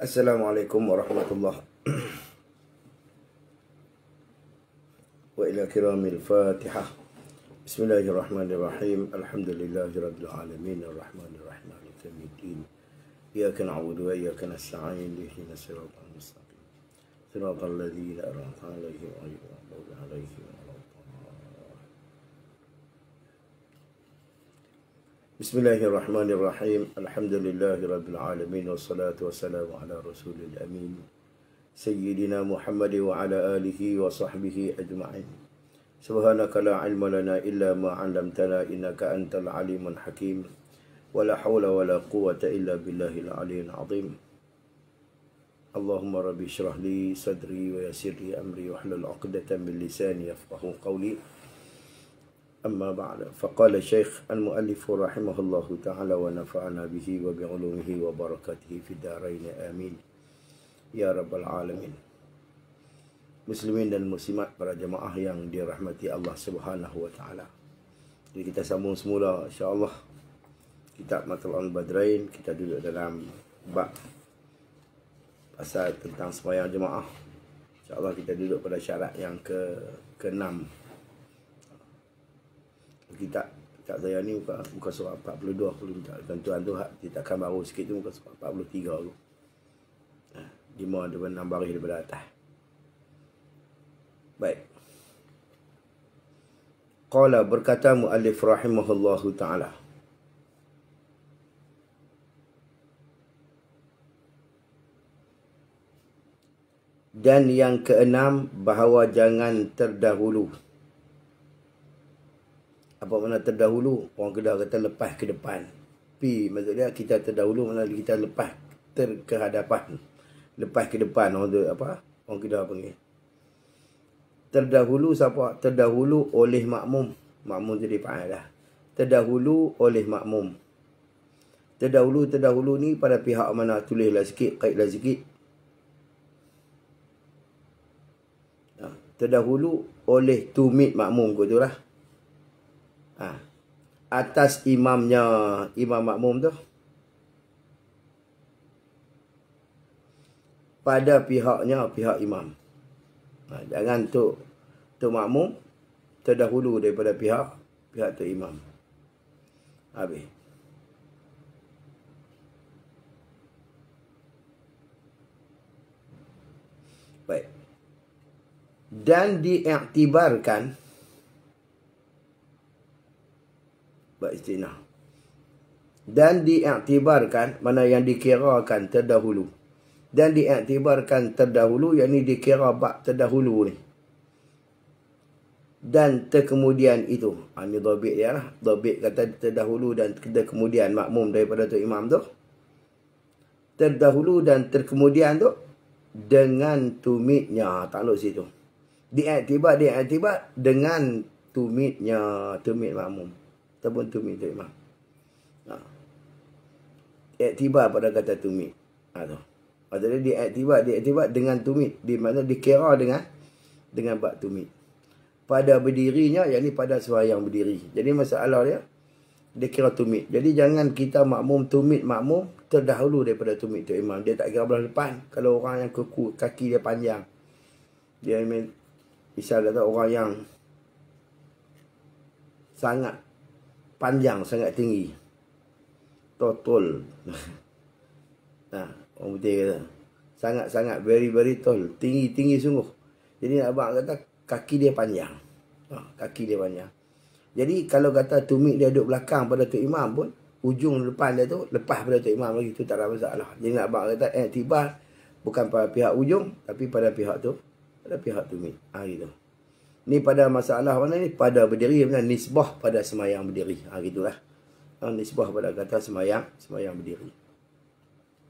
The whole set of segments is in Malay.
Assalamualaikum warahmatullahi wa ila kiramil Fatihah. Bismillahirrahmanirrahim. Alhamdulillahirabbil alamin arrahmanir rahim maliki yaumiddin. Iyyaka na'budu wa iyyaka nasta'in ihdinas siratal mustaqim. Siratal ladzina an'amta 'alaihim ghairil maghdubi 'alaihim waladdallin. Bismillahirrahmanirrahim. Alhamdulillahirabbil alamin wassalatu wassalamu ala rasulil amin sayyidina Muhammad wa ala alihi wa sahbihi ajma'in. Subhanaka la ilma lana illa ma 'allamtana innaka antal alimul hakim. Wa la hawla wa la quwwata illa billahil aliyyil azim. Allahumma rabbi shrah li sadri wa yassir li amri wa hlul 'uqdatam min lisani yafqahu qawli. أما بعد فقال الشيخ المؤلف رحمه الله تعالى ونفعنا به وبعلومه وبركاته في الدارين آمين يا رب العالمين. Muslimin dan muslimat, para jemaah yang dirahmati Allah Subhanahu wa taala. Jadi kita sambung semula insya-Allah kitab Matla'ul Badrain. Kita duduk dalam bab pasal tentang sembahyang jemaah. Insya-Allah kita duduk pada syarat yang ke-6. Kitab saya ni muka surat 42 kalau tuan-tuan tu cetakan baru sikit tu muka surat 43 tu. 5 daripada 6 baris daripada atas. Baik. Qala, berkata muallif rahimahullahu taala. Dan yang keenam, bahawa jangan terdahulu. Apa makna terdahulu? Orang Kedah kata lepas ke depan. Maksudnya kita terdahulu maknanya kita lepas ke hadapan. Lepas ke depan orang tu apa? Orang Kedah panggil. Terdahulu siapa? Terdahulu oleh makmum. Makmum jadi fa'il dah. Terdahulu oleh makmum. Terdahulu ni pada pihak mana? Tulislah sikit, kaitlah sikit. Terdahulu oleh tumit makmum ko tu lah. Atas imamnya, imam makmum tu, pada pihaknya, pihak imam. Jangan tu makmum terdahulu daripada pihak tu imam. Habis. Baik. Dan diiktibarkan istinah. Dan diiktibarkan, mana yang dikirakan terdahulu. Dan diiktibarkan terdahulu, yakni dikira bab terdahulu ni. Dan terkemudian itu. Ini dhabit dia lah. Dhabit kata terdahulu dan terkemudian makmum daripada tu imam tu. Terdahulu dan terkemudian tu dengan tumitnya. Takluk situ. Diiktibar dengan tumitnya, tumit makmum. Ataupun tumit tu imam. Iktibar pada kata tumit. Maksudnya diiktibar dengan tumit. Di mana dikira dengan bab tumit. Pada berdirinya, yakni pada sembahyang berdiri. Jadi masalah dia kira tumit. Jadi jangan kita makmum tumit makmum terdahulu daripada tumit tu imam. Dia tak kira belah depan. Kalau orang yang kaki dia panjang. Dia misal kata orang yang sangat panjang, sangat tinggi. Totol. Orang putih kata. Sangat-sangat, very tall. Tinggi sungguh. Jadi abang kata, kaki dia panjang. Kaki dia panjang. Jadi, kalau kata tumit dia duduk belakang pada tu imam pun, ujung depan dia tu, lepas pada tu imam lagi, tu tak ada masalah. Jadi, abang kata, tiba bukan pada pihak ujung, tapi pada pihak tu, pada pihak tumit. Gitu. Ni pada masalah mana ni? Pada berdiri, nisbah pada sembahyang berdiri. Gitulah. Nisbah pada kata sembahyang berdiri.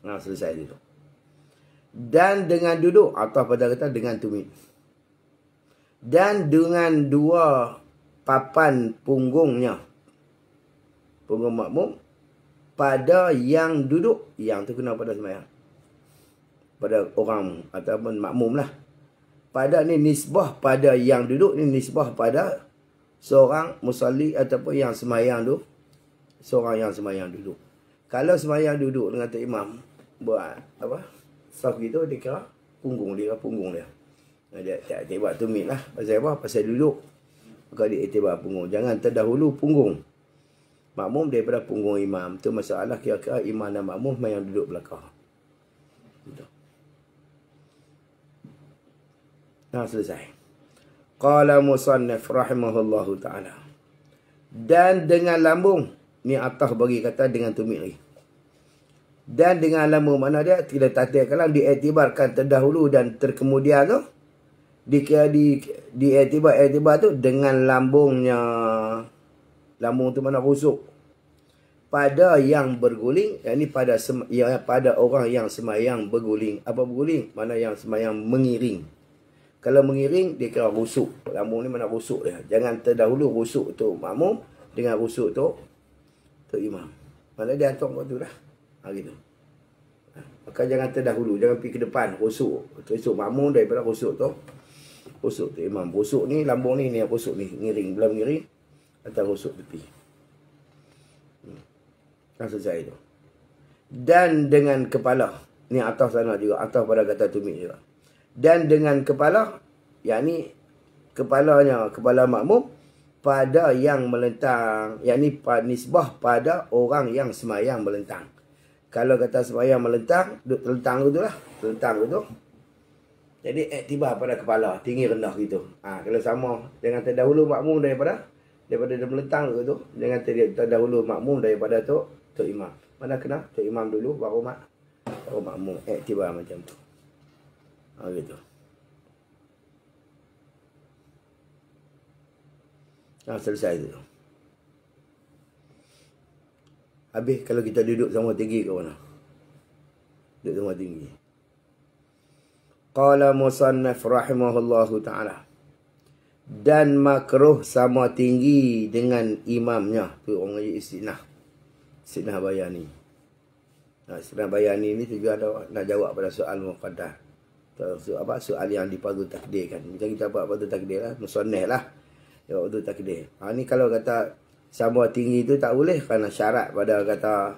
Selesai itu. Dan dengan duduk, atau pada kata dengan tumit. Dan dengan dua papan punggungnya. Punggung makmum. Pada yang duduk. Yang tu kena pada sembahyang. Pada orang ataupun makmum lah. Pada ni nisbah pada yang duduk, ni nisbah pada seorang musalli ataupun yang sembahyang tu. Seorang yang sembahyang duduk. Kalau sembahyang duduk dengan tu imam buat apa? saf gitu, dia kira punggung dia. Dia tak iktibar tumit lah. Pasal apa? Pasal duduk. Maka dia iktibar punggung. Jangan terdahulu punggung makmum daripada punggung imam. Tu masalah kira-kira imam dan makmum yang duduk belakang. Gitu. Nah, selesai. Qala musannif rahimahullahu ta'ala. Dan dengan lambung. Ni Atas bagi kata dengan tumit lagi. Dan dengan lambung, mana dia? Tidak tatih kalam diiktibarkan terdahulu dan terkemudian tu. Diiktibar tu dengan lambungnya. Lambung tu mana rusuk. Pada yang berguling. Yang ni pada orang yang semayang berguling. Apa berguling? Mana yang semayang mengiring. Kalau mengiring, dia kira rusuk. Lambung ni mana rusuk dia. Jangan terdahulu rusuk tu makmum. Dengan rusuk tu imam. Mana dia hantar waktu dah. Gitu. Maka jangan terdahulu. Jangan pergi ke depan. Rusuk. Rusuk makmum daripada rusuk tu. Rusuk tu imam. Rusuk ni, lambung ni rusuk ni. Ngiring. Bila mengiring, atau rusuk tepi. Kan selesai tu. Dan dengan kepala. Ni atas sana juga. Atas pada kata tumit juga. Dan dengan kepala, yakni kepala makmum pada yang melentang, yakni nisbah pada orang yang semayang melentang. Kalau kata semayang melentang, duduk telentang tu lah, telentang tu. Jadi iktibar pada kepala, tinggi rendah gitu. Kalau sama, jangan terdahulu makmum daripada dia melentang tu, jangan terdahulu makmum daripada tu imam. Mana kena tu imam dulu baru makmum. Iktibar macam tu. Gitu. Selesai tu. Habis kalau kita duduk sama tinggi ke mana? Duduk sama tinggi. Qala musannif rahimahullahu ta'ala. Dan makruh sama tinggi dengan imamnya. Tu orang ngaji istinah. Istinah bayani. Istinah bayani ni juga ada nak jawab pada soal muqaddar. Soal yang dipardu takdirkan. Macam kita buat pardu takdir lah. Musannif lah. Ya, pardu takdir. Ni kalau kata sama tinggi tu tak boleh. Kerana syarat pada kata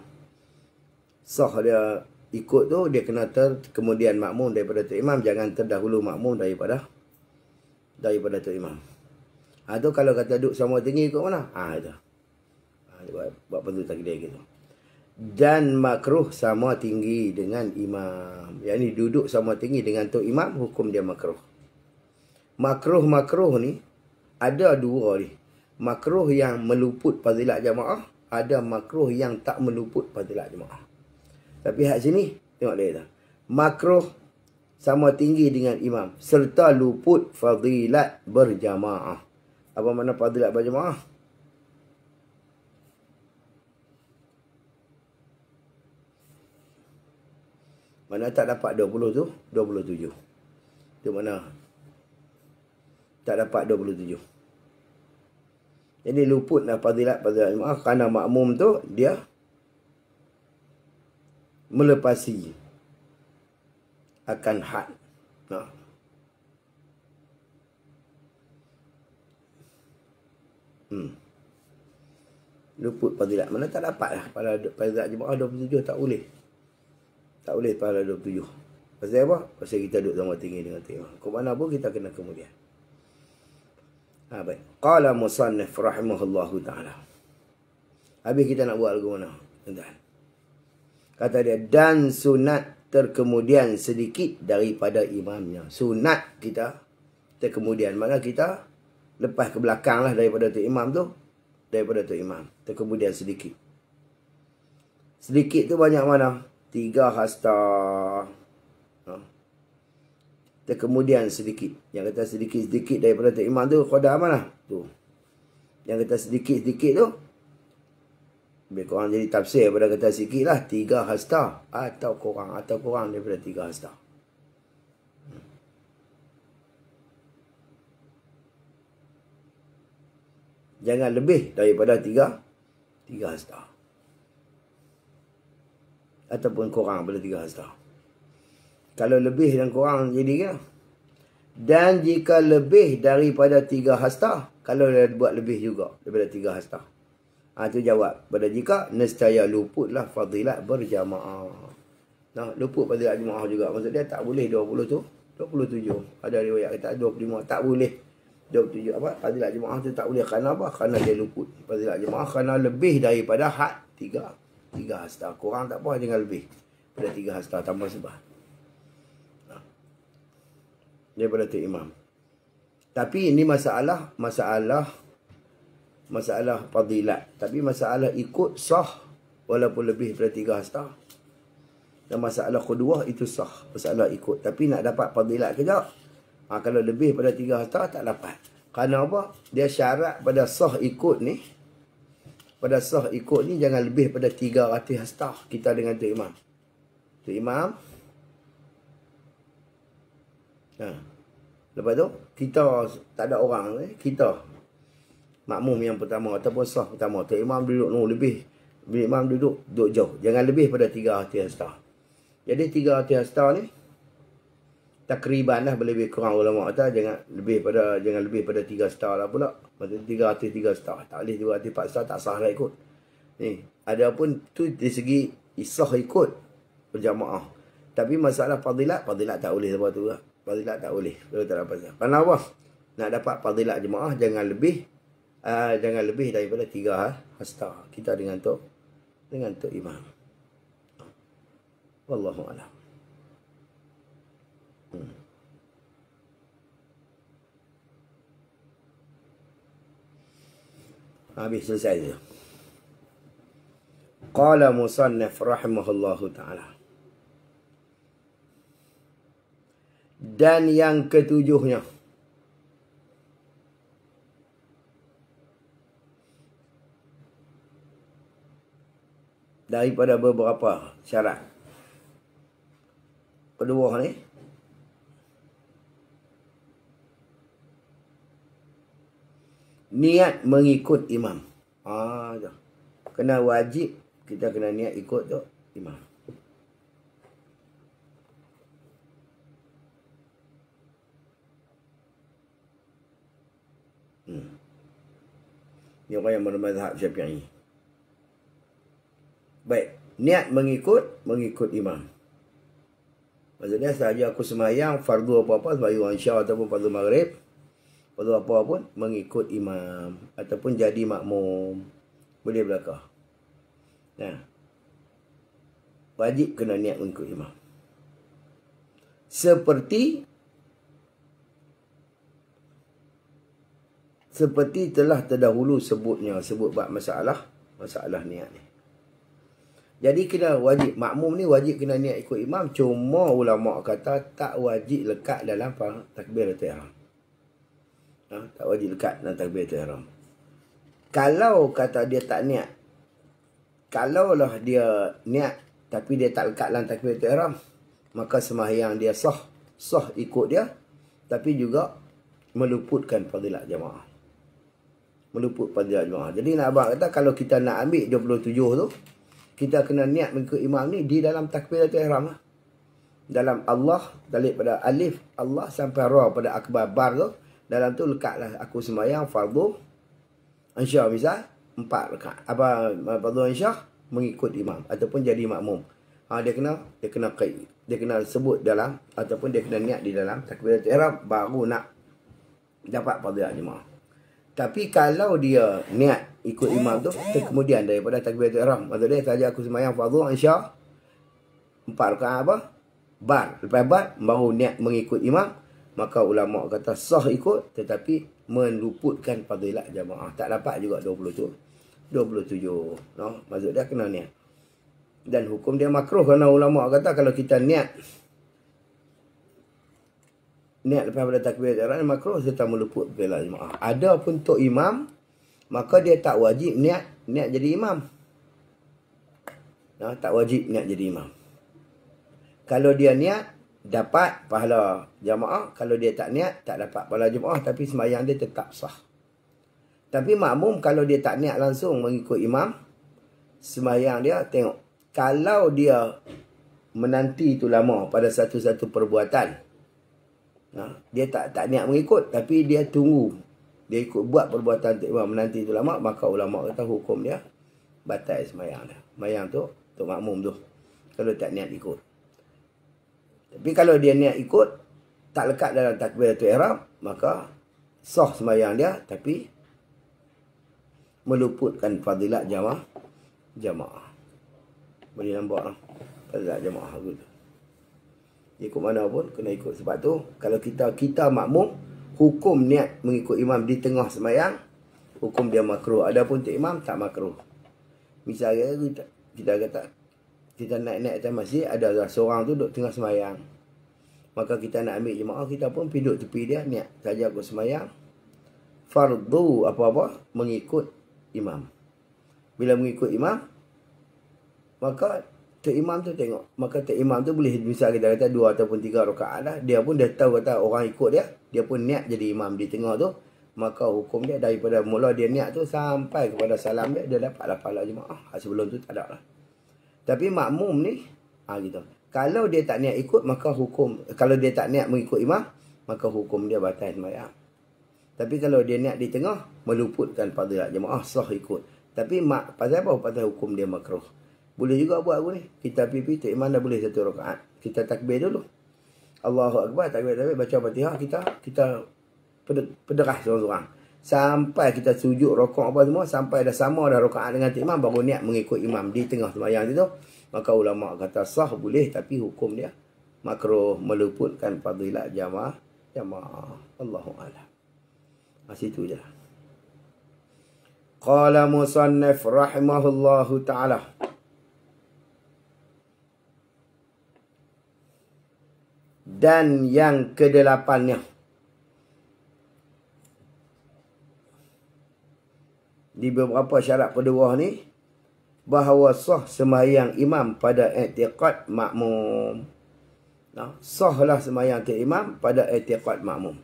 sah dia ikut tu. Dia kena kemudian makmum daripada tu imam. Jangan terdahulu makmum daripada tu imam. Tu kalau kata duduk sama tinggi ikut mana? Itu. Buat pardu takdir gitu. Dan makruh sama tinggi dengan imam. Yang ni duduk sama tinggi dengan tu imam, hukum dia makruh. Makruh ni ada dua ni. Makruh yang meluput fadilat jamaah, ada makruh yang tak meluput fadilat jamaah. Tapi hak sini tengok dia. Makruh sama tinggi dengan imam serta luput fadilat berjamaah. Apa makna fadilat berjamaah? Mana tak dapat 20 tu, 27. Itu mana? Tak dapat 27. Jadi luputlah fadilat jemaah kerana makmum tu dia melepasi akan had. Luput fadilat. Mana tak dapat lah. Pada fadilat jemaah 27 tak boleh. Tak boleh pahala 27. Pasal apa? Pasal kita duduk sama tinggi dengan imam. Ke mana pun kita kena kemudian. Baik. Qala musannif rahimahullahu ta'ala. Habis kita nak buat lagu mana? Tuan-tuan. Kata dia, dan sunat terkemudian sedikit daripada imamnya. Sunat kita terkemudian. Maknanya kita lepas ke belakang lah daripada tu imam tu. Daripada tu imam. Terkemudian sedikit. Sedikit tu banyak mana? 3 hasta. Kemudian sedikit. Yang kata sedikit-sedikit daripada tu imam tu, qadar mana? Tu. Yang kata sedikit-sedikit tu, lebih kurang jadi tafsir pada kata sikit lah. 3 hasta. Atau kurang daripada 3 hasta. Jangan lebih daripada 3 hasta. Ataupun kurang daripada 3 hasta. Kalau lebih dan kurang jadi ke? Dan jika lebih daripada 3 hasta, kalau dia buat lebih juga daripada 3 hasta. Itu jawab. Pada jika nescaya luputlah fadilat berjamaah. Nah, luput fadilat jemaah juga. Maksud dia tak boleh 20 tu, 27. Ada riwayat kata 25 tak boleh. 27 apa? Fadilat jemaah tu tak boleh kerana apa? Kerana dia luput. Fadilat jemaah kerana lebih daripada had 3 hasta. Kurang tak apa, jangan lebih pada 3 hasta tambah sebah. Nah, daripada tu imam. Tapi ini masalah fadilat. Tapi masalah ikut sah walaupun lebih daripada 3 hasta. Dan masalah kedua itu sah. Masalah ikut. Tapi nak dapat fadilat kejap. Kalau lebih pada 3 hasta tak dapat. Kerana apa? Dia syarat pada sah ikut ni. Pada sah ikut ni jangan lebih pada 300 hasta. Kita dengan tu imam. Tu imam. Lepas tu kita tak ada orang. Kita makmum yang pertama ataupun sah pertama. Tu imam duduk lebih. Imam duduk jauh. Jangan lebih pada 300 hasta. Jadi 300 hasta ni takriban lah, lebih kurang ulama kata jangan lebih pada 3 hasta lah pula. Maksudnya 300 hasta. Tak boleh 200 hasta tak sah lah ikut. Ni, adapun tu dari segi sah ikut berjamaah. Tapi masalah fadilat tak boleh sebab tu lah. Fadilat tak boleh. Kalau tak dapat sah. Kenapa? Nak dapat fadilat jemaah jangan lebih daripada 3 hasta. Kita dengan tu imam. Wallahu a'lam. Habis selesai je. Qala musannif rahimahullahu ta'ala. Dan yang ketujuhnya. Daripada beberapa syarat. Kedua ni. Niat mengikut imam. Kena wajib kita kena niat ikut tu imam. Ni orang yang bermazhab Syafi'i. Baik, niat mengikut imam. Maksudnya sahaja aku semayang fardu apa-apa, sembahyang isya ataupun fardu maghrib, fardu apa pun mengikut imam ataupun jadi makmum. Boleh belakang. Nah. Wajib kena niat mengikut imam. Seperti telah terdahulu sebut bab masalah niat ni. Jadi kena wajib makmum ni wajib kena niat ikut imam, cuma ulama kata tak wajib lekat dalam takbiratul ihram. Tak wajib lekat dalam takbiratul ihram. Kalau kata dia tak niat, kalaulah dia niat tapi dia tak lekat dalam takbiratul ihram, maka sembahyang dia sah ikut dia, tapi juga meluputkan fadilat jemaah. Jadi nak abang kata kalau kita nak ambil 27 tu, kita kena niat mengikut imam ni di dalam takbiratul ihram lah. Dalam Allah, daripada alif Allah sampai ra pada akbar bar tu, dalam tu lekatlah aku sembahyang fardu insya misal 4 rakaat. Fardu insya mengikut imam ataupun jadi makmum. Dia kena sebut dalam ataupun dia kena niat di dalam takbiratul ihram baru nak dapat fadilat jemaah. Tapi kalau dia niat ikut imam tu kemudian daripada takbiratul ihram, maksudnya saja aku sembahyang fardu insya 4 rakaat bar, lepas bar baru niat mengikut imam, maka ulama kata sah ikut tetapi meluputkan fadilat jemaah. Tak dapat juga 27. Maksud dia kena niat. Dan hukum dia makruh kerana ulama kata kalau kita niat lepas pada takbiratul ihram makruh serta meluput fadilat jemaah. Ada pun tok imam, maka dia tak wajib niat jadi imam. Tak wajib niat jadi imam. Kalau dia niat dapat pahala jemaah, kalau dia tak niat tak dapat pahala jemaah, tapi sembahyang dia tetap sah. Tapi makmum kalau dia tak niat langsung mengikut imam, sembahyang dia tengok. Kalau dia menanti itu lama pada satu-satu perbuatan, dia tak niat mengikut, tapi dia tunggu, dia ikut buat perbuatan tu imam menanti itu lama, maka ulama kata hukum dia batal sembahyang dia. Sembahyang tu untuk makmum tu kalau tak niat ikut. Tapi kalau dia niat ikut, tak lekat dalam takbiratul ihram, maka sah sembahyang dia, tapi meluputkan fadilat jamaah. Boleh nampak lah. Fadilat jamaah gitu. Ikut mana pun, kena ikut. Sebab tu, kalau kita makmum, hukum niat mengikut imam di tengah sembahyang, hukum dia makruh. Adapun untuk imam, tak makruh. Misalnya, kita kata, kita naik-naik atas masjid, ada seorang tu duduk tengah sembahyang. Maka kita nak ambil jemaah, kita pun pergi duduk tepi dia, niat saja aku sembahyang. Fardu apa-apa, mengikut imam. Bila mengikut imam, maka tok imam tu tengok. Maka tok imam tu boleh, misal kita kata 2 ataupun 3 rakaat lah. Dia pun dah tahu kata orang ikut dia. Dia pun niat jadi imam di tengah tu. Maka hukum dia daripada mula dia niat tu sampai kepada salam dia, dia dapatlah pahala jemaah. Sebelum tu tak ada lah. Tapi makmum ni, gitu. Kalau dia tak niat ikut, maka hukum, kalau dia tak niat mengikut imam, maka hukum dia batal sembahyang. Tapi kalau dia niat di tengah, meluputkan fadilat jemaah, sah ikut. Tapi pasal apa? Pasal hukum dia makruh. Boleh juga buat aku ni. Kita pipi tok imam dah boleh 1 rakaat. Kita takbir dulu. Allahu Akbar, takbir, baca Fatihah, kita pederah seorang-seorang. Sampai kita sujud, rokok apa semua, sampai dah sama dah rakaat dengan tok imam, baru niat mengikut imam di tengah sembahyang itu. Maka ulama kata sah boleh, tapi hukum dia makruh, meluputkan fadilat jamaah. Allahu a'lam. Situ je. Qala musannif rahimahullahu ta'ala. Dan yang ke-8-nya, di beberapa syarat kedua ni, bahawa sah sembahyang imam pada i'tiqad makmum. Sahlah sembahyang tok imam pada i'tiqad makmum.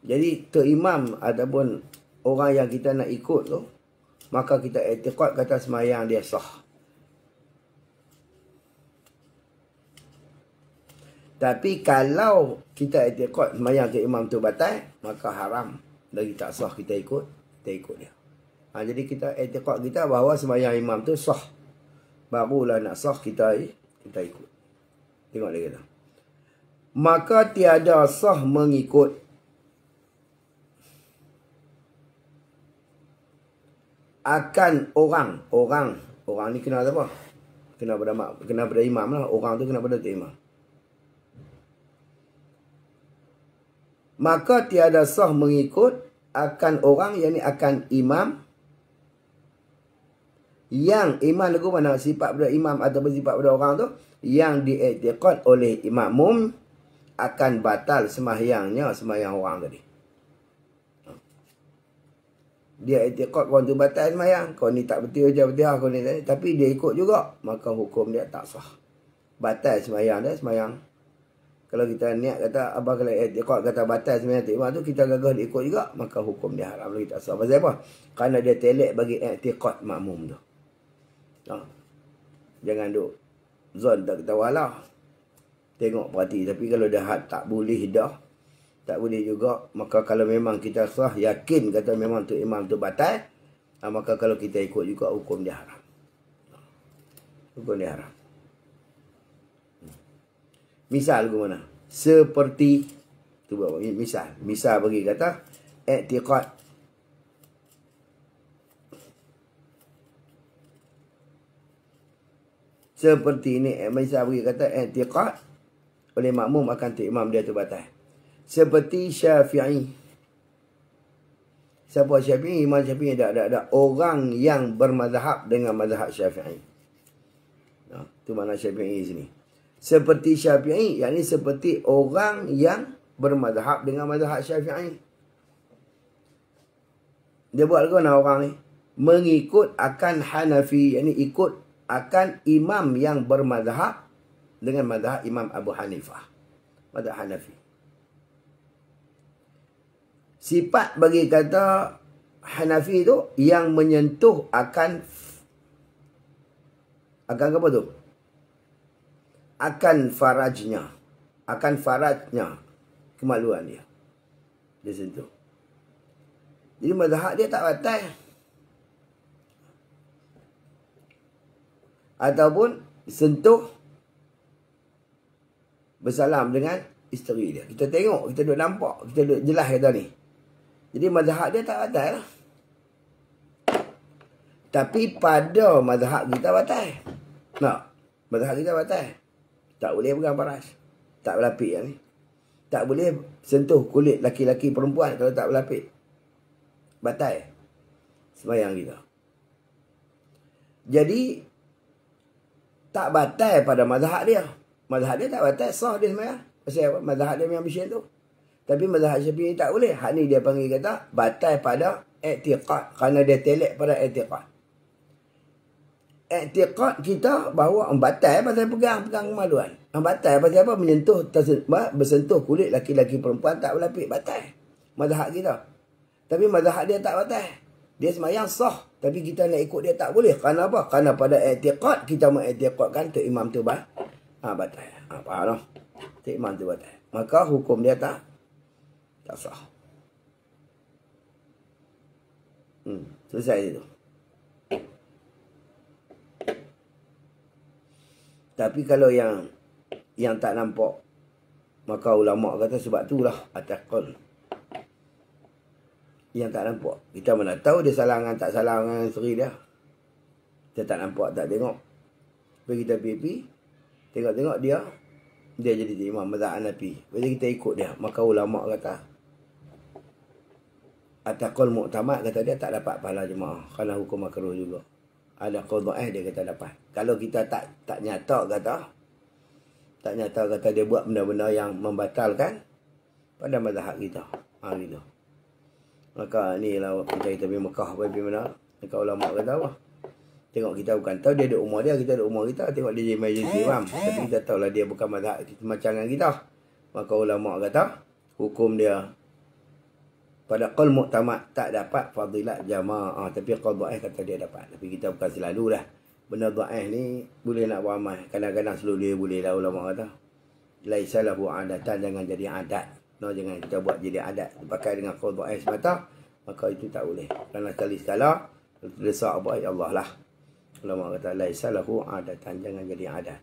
Jadi tok imam ataupun orang yang kita nak ikut tu, maka kita i'tiqad kata sembahyang dia sah. Tapi kalau kita i'tiqad sembahyang tok imam tu batal, maka haram. Lagi tak sah kita ikut dia. Jadi kita i'tiqad kita bahawa sembahyang imam tu sah. Barulah nak sah kita ikut. Tengok dia kata. Maka tiada sah mengikut akan orang ni kena apa? Kena pada imam lah. Orang tu kena pada tok imam. Maka tiada sah mengikut akan orang, yakni akan imam, yang imam lagu mana sifat pada imam ataupun sifat pada orang tu yang diiktikad oleh makmum akan batal sembahyang orang tadi. Dia iktikad orang tu batal sembahyang, kau ni tak betul je kau ni, tapi dia ikut juga, maka hukum dia tak sah. Batal sembahyang dia, sembahyang. Kalau kita niat kata, abang kalau iktikad kata batal sembahyang tok imam tu, kita gagah dia ikut juga, maka hukum dia haram lagi tak sah. Pasal apa? Kerana dia telek bagi iktikad makmum tu. Jangan duk zon tak ketawa lah. Tengok perhati. Tapi kalau dah tak boleh dah, tak boleh juga, maka kalau memang kita sah, yakin kata memang tu imam tu batal, maka kalau kita ikut juga, hukum dia haram. Hukum dia haram. Misal ke mana? Seperti tu, misal bagi kata i'tiqad seperti ini, misal bagi kata i'tiqad oleh makmum akan tok imam dia tu batal. Seperti Syafi'i. Siapa Syafi'i? Imam Syafi'i ada orang yang bermazhab dengan mazhab Syafi'i. Itu makna Syafi'i sini. Seperti Syafi'i, yakni seperti orang yang bermazhab dengan mazhab Syafi'i. Dia buat ke mana orang ni? Mengikut akan Hanafi, yakni ikut akan imam yang bermazhab dengan mazhab Imam Abu Hanifah. Mazhab Hanafi. Sifat bagi kata Hanafi tu yang menyentuh akan apa tu? Akan farajnya, kemaluan dia. Dia sentuh. Jadi mazhab dia tak batal. Ataupun sentuh bersalam dengan isteri dia. Kita tengok, kita duduk nampak, kita duduk jelas kata ni. Jadi mazhab dia tak batal lah. Tapi pada mazhab kita batal. Nak, mazhab kita batal. Tak boleh pegang paras. Tak berlapik yang ni. Tak boleh sentuh kulit laki-laki perempuan kalau tak berlapik. Batal sembahyang kita. Jadi tak batal pada mazhab dia. Mazhab dia tak batal, sah dia sembahyang. Pasal apa? Mazhab dia memang bising tu. Tapi mazhab Syafi'i tak boleh. Hak ni dia panggil kata batal pada i'tiqad, kerana dia telek pada i'tiqad. I'tiqad kita bahawa batal pasal pegang kemaluan. Batal pasal apa? Menyentuh, bersentuh kulit laki-laki perempuan tak berlapik. Batal mazhab kita. Tapi mazhab dia tak batal. Dia sembahyang sah. Tapi kita nak ikut dia tak boleh. Kerana apa? Kerana pada i'tiqad kita mengiktikadkan Tok Imam tu batal. Faham tak? Tok Imam tu batal. Maka hukum dia tak sah. Selesai itu. Tapi kalau yang tak nampak, maka ulama kata sebab itulah atakul. Yang tak nampak, kita mana tahu dia salah dengan tak salah dengan isteri dia. Kita tak nampak, tak tengok. Tapi kita pergi tengok dia jadi imam mazhab Hanafi. Bila kita ikut dia, maka ulama kata atakul muktamad, kata dia tak dapat pahala jemaah kerana hukum makruh juga. Ada qaul dia kata dapat. Kalau kita tak nyata kata dia buat benda-benda yang membatalkan pada mazhab kita. Gitu. Maka ni lah kita pergi Mekah pergi mana? Maka ulama kata apa? Tengok kita bukan tahu dia duduk rumah dia, kita duduk rumah kita, tengok dia jadi majlis imam. Tapi kita tahulah dia bukan mazhab macam dengan kita. Maka ulama kata hukum dia pada qaul muktamad tak dapat fadilat jamaah. Tapi qaul dhaif kata dia dapat. Tapi kita bukan selalu lah. Benda dhaif ni boleh nak beramal. Kadang-kadang selalu boleh lah ulama kata. Laisa lahu adatan, jangan jadi adat. No, jangan kita buat jadi adat. Pakai dengan qaul dhaif semata, maka itu tak boleh. Kerana sekali-sekala desak apa ya Allah lah. Ulama kata laisa lahu adatan, jangan jadi adat.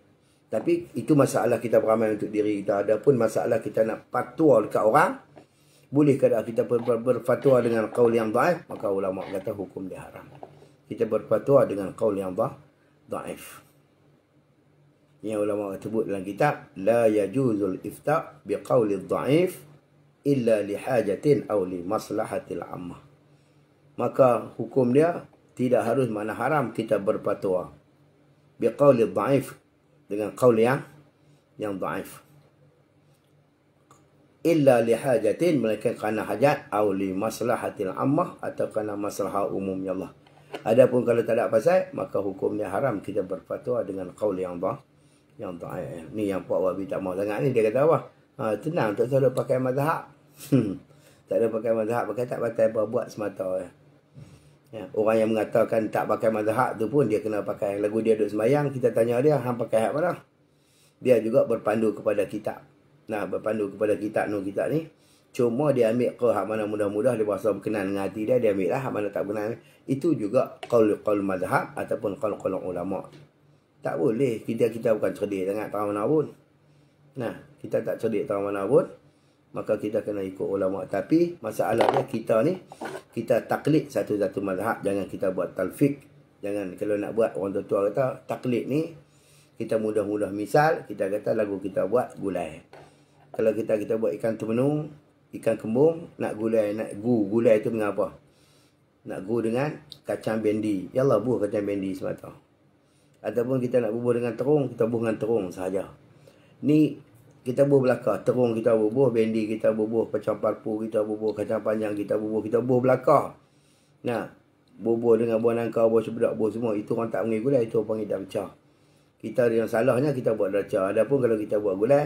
Tapi itu masalah kita beramal untuk diri kita. Adapun masalah kita nak fatwa dekat orang, boleh kadang kita berfatwa dengan qaul yang dhaif, maka ulama kata hukum dia haram. Kita berfatwa dengan qaul yang dhaif. Yang ulama sebut dalam kitab, la yajuzul ifta' biqauli dhaif illa li hajatin aw li maslahatil ammah. Maka hukum dia tidak harus makna haram kita berfatwa biqauli dhaif, dengan qaul yang dhaif. Illa lihajatin, melainkan kerana hajat, atau li maslahatil ammah, atau kerana masalah umumnya Allah. Adapun kalau tak ada pasal, maka hukumnya haram kita berfatwa dengan qaul yang dhaif. Ni yang Puak Wabi tak mau sangat ni. Dia kata apa? Tenang, tak usah pakai mazhab. Tak ada pakai mazhab, pakai tak batal, buat semata. Ya, orang yang mengatakan tak pakai mazhab tu pun dia kena pakai. Lagu dia duduk sembahyang, kita tanya dia, hang pakai hak mana? Dia juga berpandu kepada kitab. Nah, berpandu kepada kitab ni. Cuma dia ambil ke hak mana mudah-mudah, dia berasa berkenan dengan hati dia ambil lah. Hak mana tak berkenan, itu juga qaul mazhab ataupun qaul ulama. Tak boleh, kita bukan cerdik sangat tahu mana pun. Nah, kita tak cerdik tahu mana pun, maka kita kena ikut ulama. Tapi masalahnya kita ni, kita taklid satu-satu mazhab, jangan kita buat talfik. Jangan, kalau nak buat, orang tua kata taklid ni kita mudah-mudah. Misal kita kata lagu kita buat gulai. Kalau kita buat ikan temenung, ikan kembung, nak gulai itu dengan apa? Nak gu dengan kacang bendi. Yalah, buah kacang bendi semata. Ataupun kita nak bubuh dengan terung, kita bubuh dengan terung sahaja. Ni kita bubuh belakang, terung kita bubuh, bendi kita bubuh, kacang parpu kita bubuh, kacang panjang kita bubuh belakang. Nah, bubuh dengan buah nangka, buah cempedak, buah semua. Itu orang tak panggil gulai, itu orang panggil dah pecah. Kita yang salahnya kita buat darca. Adapun kalau kita buat gulai,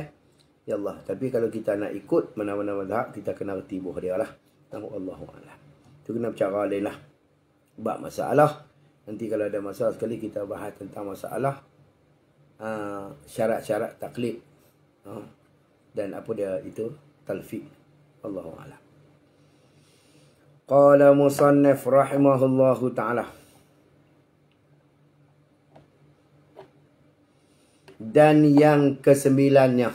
ya Allah. Tapi kalau kita nak ikut mana-mana mazhab, kita kena reti buah dia lah. Allahu'alam. Itu kena bercara lain lah. Bab masalah. Nanti kalau ada masalah sekali, kita bahas tentang masalah syarat-syarat taklid. Dan apa dia itu? Talfiq. Allahu'alam. Qala musannif rahimahullahu ta'ala. Dan yang kesembilannya,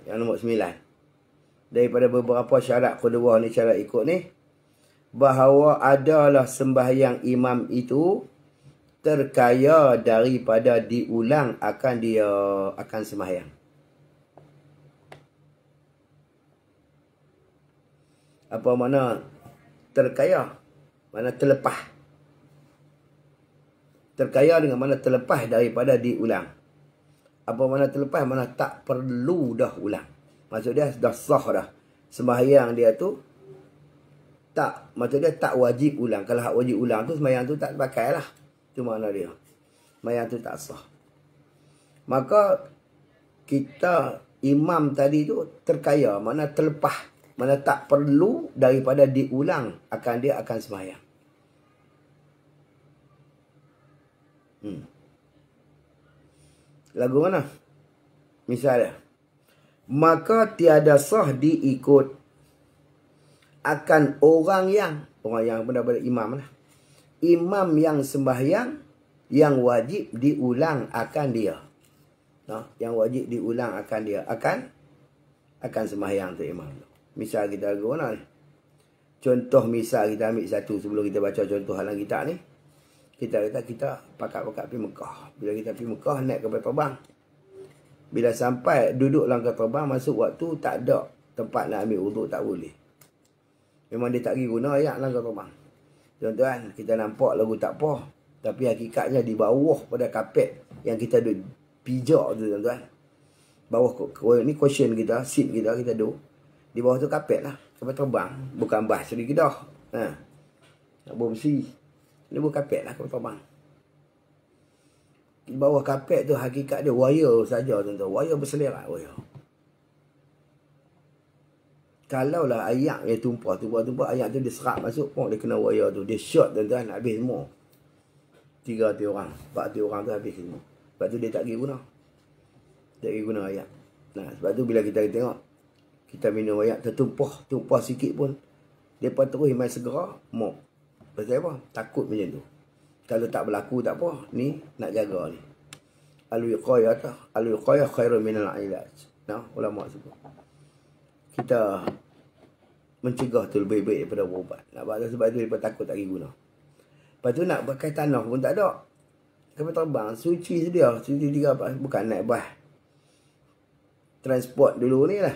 yang nombor 9. Daripada beberapa syarat kedua ni, syarat ikut ni, bahawa adalah sembahyang imam itu terkaya daripada diulang akan sembahyang. Apa makna terkaya? Mana terlepas. Terkaya dengan mana terlepas daripada diulang. Apa makna terlepas? Mana tak perlu dah ulang. Maksud dia dah sah dah. Sembahyang dia tu tak, maksud dia tak wajib ulang. Kalau hak wajib ulang tu, sembahyang tu tak pakai lah. Itu makna dia. Sembahyang tu tak sah. Maka kita imam tadi tu terkaya, mana terlepas, mana tak perlu daripada diulang akan sembahyang. Lagu mana? Misalnya, maka tiada sah diikut akan orang yang benar-benar imam lah. Imam yang sembahyang yang wajib diulang akan dia. Yang wajib diulang akan dia. Akan sembahyang tu imam. Misal kita lagu mana ni? Contoh misal kita ambil satu sebelum kita baca contoh halang kita ni. Kita kata kita pakat-pakat pergi Mekah. Bila kita pergi Mekah, naik kapal terbang. Bila sampai duduk dalam kapal terbang, masuk waktu tak ada tempat nak ambil uduk, tak boleh. Memang dia tak pergi guna ayat dalam kapal terbang. Tuan-tuan, kita nampak lagu tak apa. Tapi hakikatnya di bawah pada kapet yang kita duduk pijak tu, tuan-tuan. Bawah ni cushion kita, seat kita duduk. Di bawah tu kapet lah. Kapal terbang. Bukan bas sedikit dah. Bom besi. Ini bukan kapet lah kapal terbang. Di bawah kapet tu hakikat dia wire saja, tuan-tuan. Wire berselerak, wire. Kalaulah ayak yang tumpah, ayak tu dia serap masuk pun dia kena wire tu. Dia short, tuan-tuan, habis semua. 3 orang, 4 orang tu habis semua. Sebab tu dia tak pergi guna. Tak pergi guna ayak. Nah, sebab tu bila kita tengok, kita minum ayak tumpah sikit pun, depa terus main segera mop. Pasal apa? Takut macam tu. Kalau tak berlaku tak apa, ni nak jaga ni. Al-wiqayah khairun minal ilaj. Ulama sebut. Kita mencegah tu lebih baik daripada berubat. Sebab tu dia takut tak pergi guna. Lepas tu nak pakai tanah pun tak ada. Kapal terbang, suci sedia. Suci 3, bukan naik bas. Transport dulu ni lah.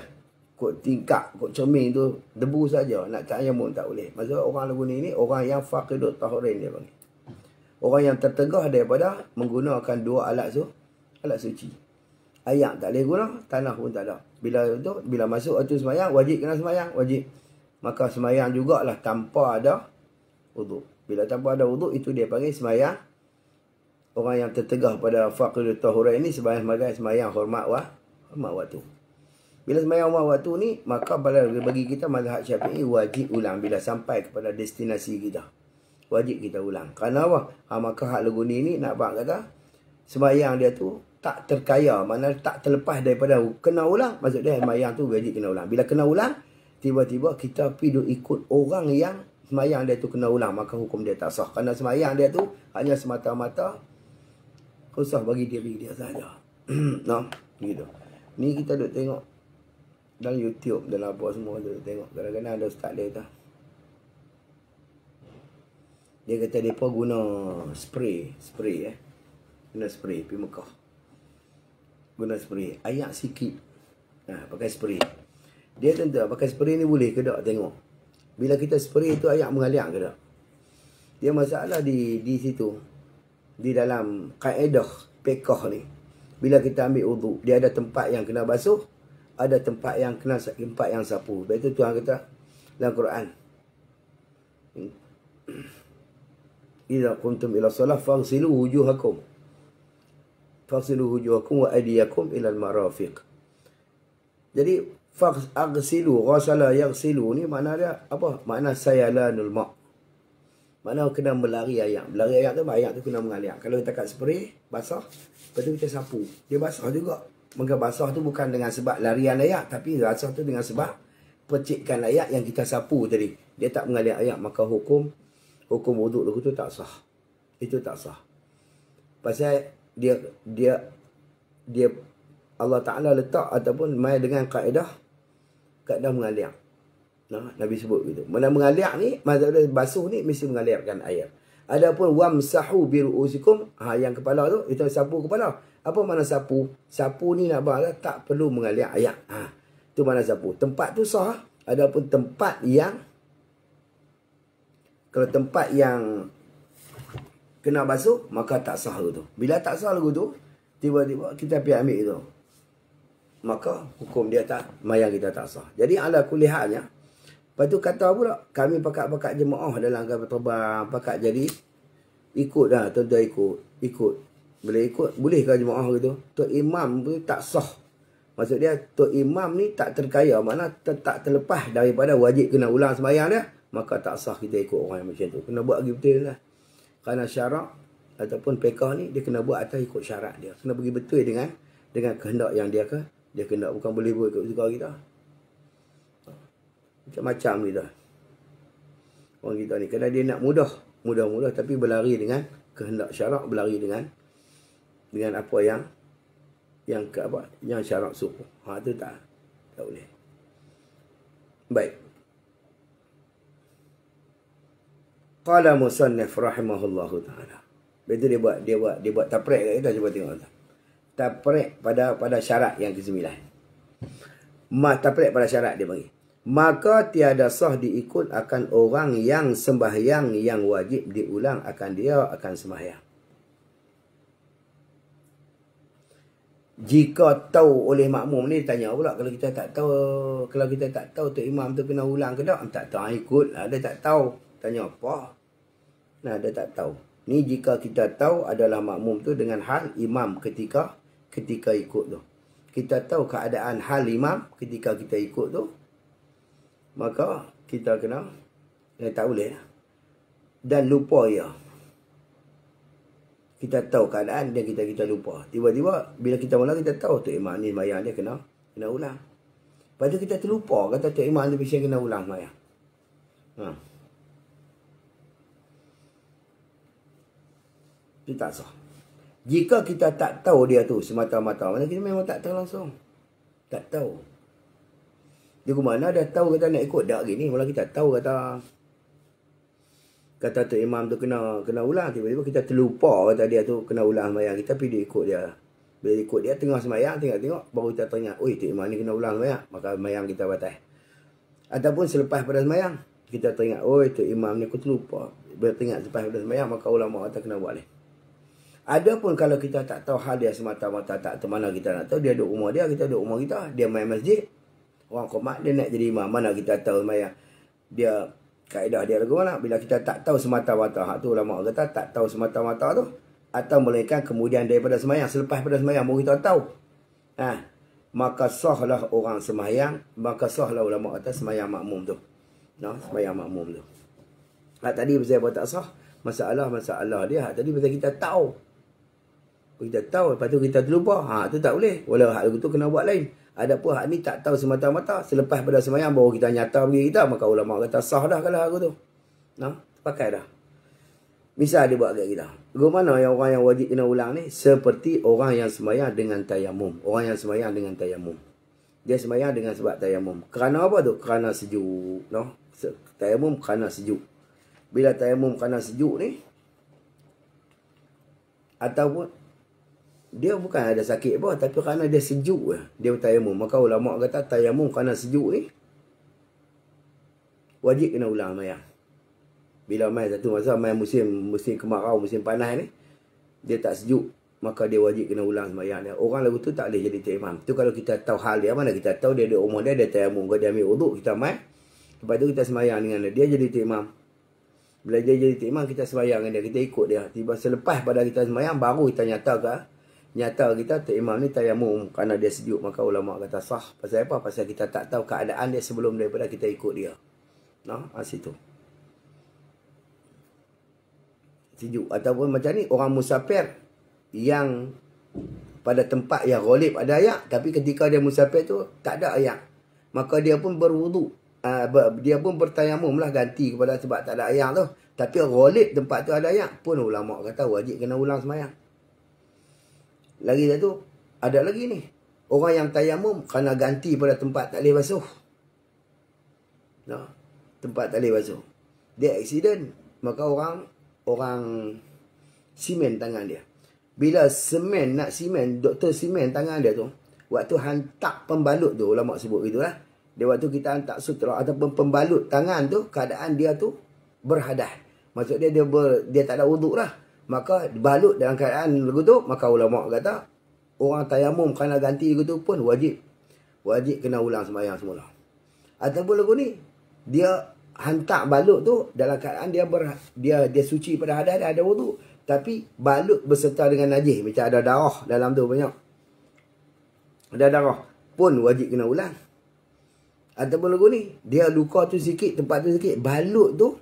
Kod tingkap, kod cermin tu, debu saja. Nak tayamum tak boleh. Maksudnya orang lagu ni orang yang faqidut tahurin dia panggil. Orang yang tertegah daripada menggunakan 2 alat suci. Ayak tak boleh guna, tanah pun tak ada. Bila masuk waktu sembahyang, wajib kena sembahyang, wajib. Maka sembahyang jugalah tanpa ada wuduk. Bila tanpa ada wuduk, itu dia panggil sembahyang. Orang yang tertegah pada faqidut tahurin ini sembahyang hormat waktu. Bila sembahyang waktu ni, maka bagi kita mazhab Syafi'i wajib ulang bila sampai kepada destinasi kita. Wajib kita ulang. Kerana apa? Maka hak lagu ni nak abang kata, sembahyang dia tu tak terkaya, mana tak terlepas daripada kena ulang. Maksud dia sembahyang tu wajib kena ulang. Bila kena ulang, tiba-tiba kita pergi duk ikut orang yang sembahyang dia tu kena ulang, maka hukum dia tak sah. Kerana sembahyang dia tu hanya semata-mata khusus bagi diri dia saja. Gitu. Ni kita duk tengok dalam YouTube, dalam apa semua tu tengok. Kadang-kadang ada ustaz dia kata, dia kata mereka guna spray guna spray pergi Mekah, guna spray ayak sikit, pakai spray. Dia tentu pakai spray ni boleh ke tak, tengok bila kita spray tu ayak mengalir ke tak. Dia masalah di situ, di dalam kaedah fiqh ni, bila kita ambil uduk, dia ada tempat yang kena basuh, ada tempat yang kena tempat yang sapu. Sebab itu Tuhan kata dalam Quran, idza kuntum ila shalah faghsilu wujuhakum wa aydiyakum ila al-marafiq. Jadi faghsilu, ghasala yaghsilu ni makna dia apa? Makna sayalanul ma'. Makna kena melari ayak. Melari ayak tu kena mengalir. Kalau kita kat spray basah, lepas tu kita sapu, dia basah juga. Maka basah tu bukan dengan sebab larian ayak, tapi basah tu dengan sebab percikkan ayak yang kita sapu tadi. Dia tak mengalir ayak, maka hukum wuduk tu tak sah. Itu tak sah. Pasal dia Allah Ta'ala letak ataupun mai dengan kaedah mengalir. Nabi sebut gitu. Mana mengalir ni, maksudnya basuh ni mesti mengalirkan air. Adapun wamsahu biru'usikum, yang kepala tu, itu sapu kepala. Apa makna sapu? Sapu ni nak bahas tak perlu mengalir air. Itu mana sapu. Tempat tu sah. Adapun tempat yang, kalau tempat yang kena basuh, maka tak sah lagu tu. Bila tak sah lagu tu, tiba-tiba kita pergi ambil itu, maka hukum dia tak, mayang kita tak sah. Jadi ala kulihannya, lepas tu kata pula, kami pakat-pakat jemaah dalam kapal terbang, pakat jadi, ikut dah, tuan-tuan ikut. Boleh ikut, bolehkah jemaah gitu? Tok Imam tu tak sah. Maksud dia, Tok Imam ni tak terkaya, makna tak terlepas daripada wajib kena ulang sembahyang dia, maka tak sah kita ikut orang yang macam tu. Kena buat lagi betul lah. Kerana syarak ataupun pekah ni, dia kena buat atas ikut syarat dia. Kena pergi betul dengan kehendak yang dia kehendak, bukan boleh buat ikut suka kita. Macam-macam ni dah. Orang kita ni, kerana dia nak mudah tapi berlari dengan kehendak syarak, berlari dengan apa yang syarak suruh. Tu tak boleh. Baik. Qala musannif rahimahullahu taala. Betul dia buat taprek kat kita, cuba tengok tu. Taprek pada syarat yang ke-9. Taprek pada syarat dia bagi. Maka tiada sah diikut akan orang yang sembahyang yang wajib diulang akan dia akan sembahyang. Jika tahu oleh makmum ni, tanya pula kalau kita tak tahu tu imam tu kena ulang ke tak tahu ikut lah, dia tak tahu. Tanya apa? Dia tak tahu. Ni jika kita tahu adalah makmum tu dengan hal imam ketika ikut tu. Kita tahu keadaan hal imam ketika kita ikut tu, maka kita kena tak boleh lah. Dan lupa ya. Kita tahu keadaan dia, kita lupa. Tiba-tiba bila kita mula kita tahu Tok Imam ni sembahyang dia kena ulang. Lepas tu kita terlupa kata Tok Imam ni mesti kena ulang sembahyang. Itu tak sah. Jika kita tak tahu dia tu semata-mata, mana kita memang tak tahu langsung. Tak tahu. Dia ke mana dah tahu kata nak ikut dak gini, mula kita tahu kata Tok Imam tu kena ulang, tiba-tiba kita terlupa kata dia tu kena ulang sembahyang, kita pergi ikut dia. Bila ikut dia tengah sembahyang, tengok baru kita tanya, oi Tok Imam ni kena ulang sembahyang, maka sembahyang kita batal. Ataupun selepas pada sembahyang, kita teringat, oi Tok Imam ni aku terlupa. Bila teringat selepas pada sembahyang, maka ulama kata kena buat ni. Adapun kalau kita tak tahu hal dia semata-mata, tak tahu mana kita nak tahu, dia duduk rumah dia, kita duduk rumah kita, dia main masjid, orang komat dia nak jadi imam, mana kita tahu sembahyang. Dia kaedah dia lagu mana? Bila kita tak tahu semata-mata, hak tu ulama kata tak tahu semata-mata tu, atau melainkan kemudian daripada sembahyang, selepas pada sembahyang baru kita tahu. Maka sahlah orang sembahyang, maka sahlah ulama kata sembahyang makmum tu. Sembahyang makmum tu. Tadi pasal apa tak sah? Masalah dia tadi pasal kita tahu. Kita tahu, lepas tu kita terlupa. Tu tak boleh. Walau hak lagu tu kena buat lain. Adapun hak ni tak tahu semata-mata, selepas pada sembahyang baru kita nyata bagi kita, maka ulama kata sah dah kalau lagu tu. Pakai dah. Misal dia buat kat kita. Bagaimana yang orang yang wajib kena ulang ni? Seperti orang yang sembahyang dengan tayamum. Orang yang sembahyang dengan tayamum. Dia sembahyang dengan sebab tayamum. Kerana apa tu? Kerana sejuk. Tayamum kerana sejuk. Bila tayamum kerana sejuk ni, ataupun dia bukan ada sakit apa, tapi kerana dia sejuk dia tayamum, maka ulama kata tayamum kerana sejuk ni wajib kena ulang sembahyang. Bila mai satu masa mai musim kemarau, musim panas ni, dia tak sejuk, maka dia wajib kena ulang sembahyang dia. Orang lagu tu tak boleh jadi tok imam. Tu kalau kita tahu hal dia, mana kita tahu dia duduk rumah dia tayamum, dia ambil wuduk, kita mai, lepas tu kita sembahyang dengan dia jadi tok imam. Bila dia jadi tok imam, kita sembahyang dengan dia, kita ikut dia. Tiba selepas pada kita sembahyang, baru kita nyata kita tok imam ni tayamum kerana dia sejuk, maka ulama kata sah. Pasal apa? Pasal kita tak tahu keadaan dia sebelum daripada kita ikut dia. Situ. Sejuk. Ataupun macam ni, orang musafir yang pada tempat yang ghalib ada air, tapi ketika dia musafir tu tak ada air, maka dia pun berwuduk. Dia pun bertayamum lah, ganti kepada sebab tak ada air tu. Tapi ghalib tempat tu ada air, pun ulama kata wajib kena ulang sembahyang. Lagi satu, ada lagi ni. Orang yang tayamum kena ganti pada tempat tak boleh basuh. Tempat tak boleh basuh. Dia accident, maka orang simen tangan dia. Bila doktor simen tangan dia tu, waktu hantar pembalut tu, ulama sebut gitulah. Dia waktu kita hantar sutra ataupun pembalut tangan tu, keadaan dia tu berhadas. Maksud dia tak ada wuduk lah. Maka balut dalam keadaan begitu, maka ulama kata orang tayamum kena ganti begitu pun wajib kena ulang sembahyang semula. Ataupun lagu ni dia hantar balut tu dalam keadaan dia suci pada hadas, dia ada wuduk, tapi balut berserta dengan najis, macam ada darah dalam tu banyak. Ada darah pun wajib kena ulang. Ataupun lagu ni dia luka tu sikit, tempat tu sikit, balut tu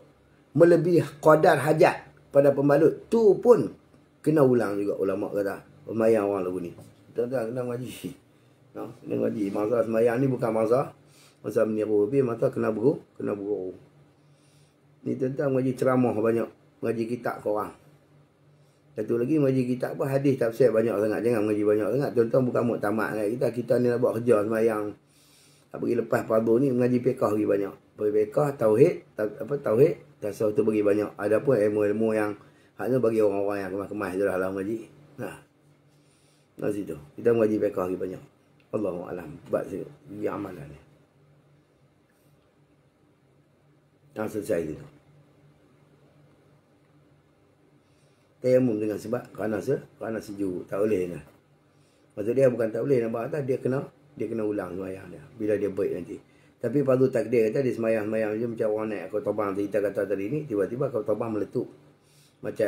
melebihi qadar hajat pada pembalut, tu pun kena ulang juga ulama kata. Sembahyang orang lagu ni. Tuan-tuan kena ngaji. Kena ngaji. Masa sembahyang ni bukan masa meniru. Tapi masa kena berguru. Ni tuan-tuan ngaji ceramah banyak. Ngaji kitab korang. Satu lagi ngaji kitab pun hadis tafsir banyak sangat. Jangan ngaji banyak sangat. Tuan-tuan bukan muktamad kan. Kita ni nak buat kerja sembahyang. Bagi lepas fardu ni mengaji fiqh lagi banyak. Bagi fiqh, tauhid, tasawuf tu bagi banyak. Ada pun ilmu-ilmu yang hanya bagi orang-orang yang kemas-kemas je lah mengaji. Nah situ. Kita mengaji fiqh lagi banyak. Allahu a'lam. Buat yang amalan ni. Selesai itu. Tayamum dengan sebab kerana sejuk. Tak boleh lah. Maksud dia bukan tak boleh nak buat atas, dia kena ulang sembahyang dia bila dia baik nanti. Tapi fardu takdir kata dia sembahyang je macam orang naik khutbah kita kata tadi ni, tiba-tiba khutbah meletup. Macam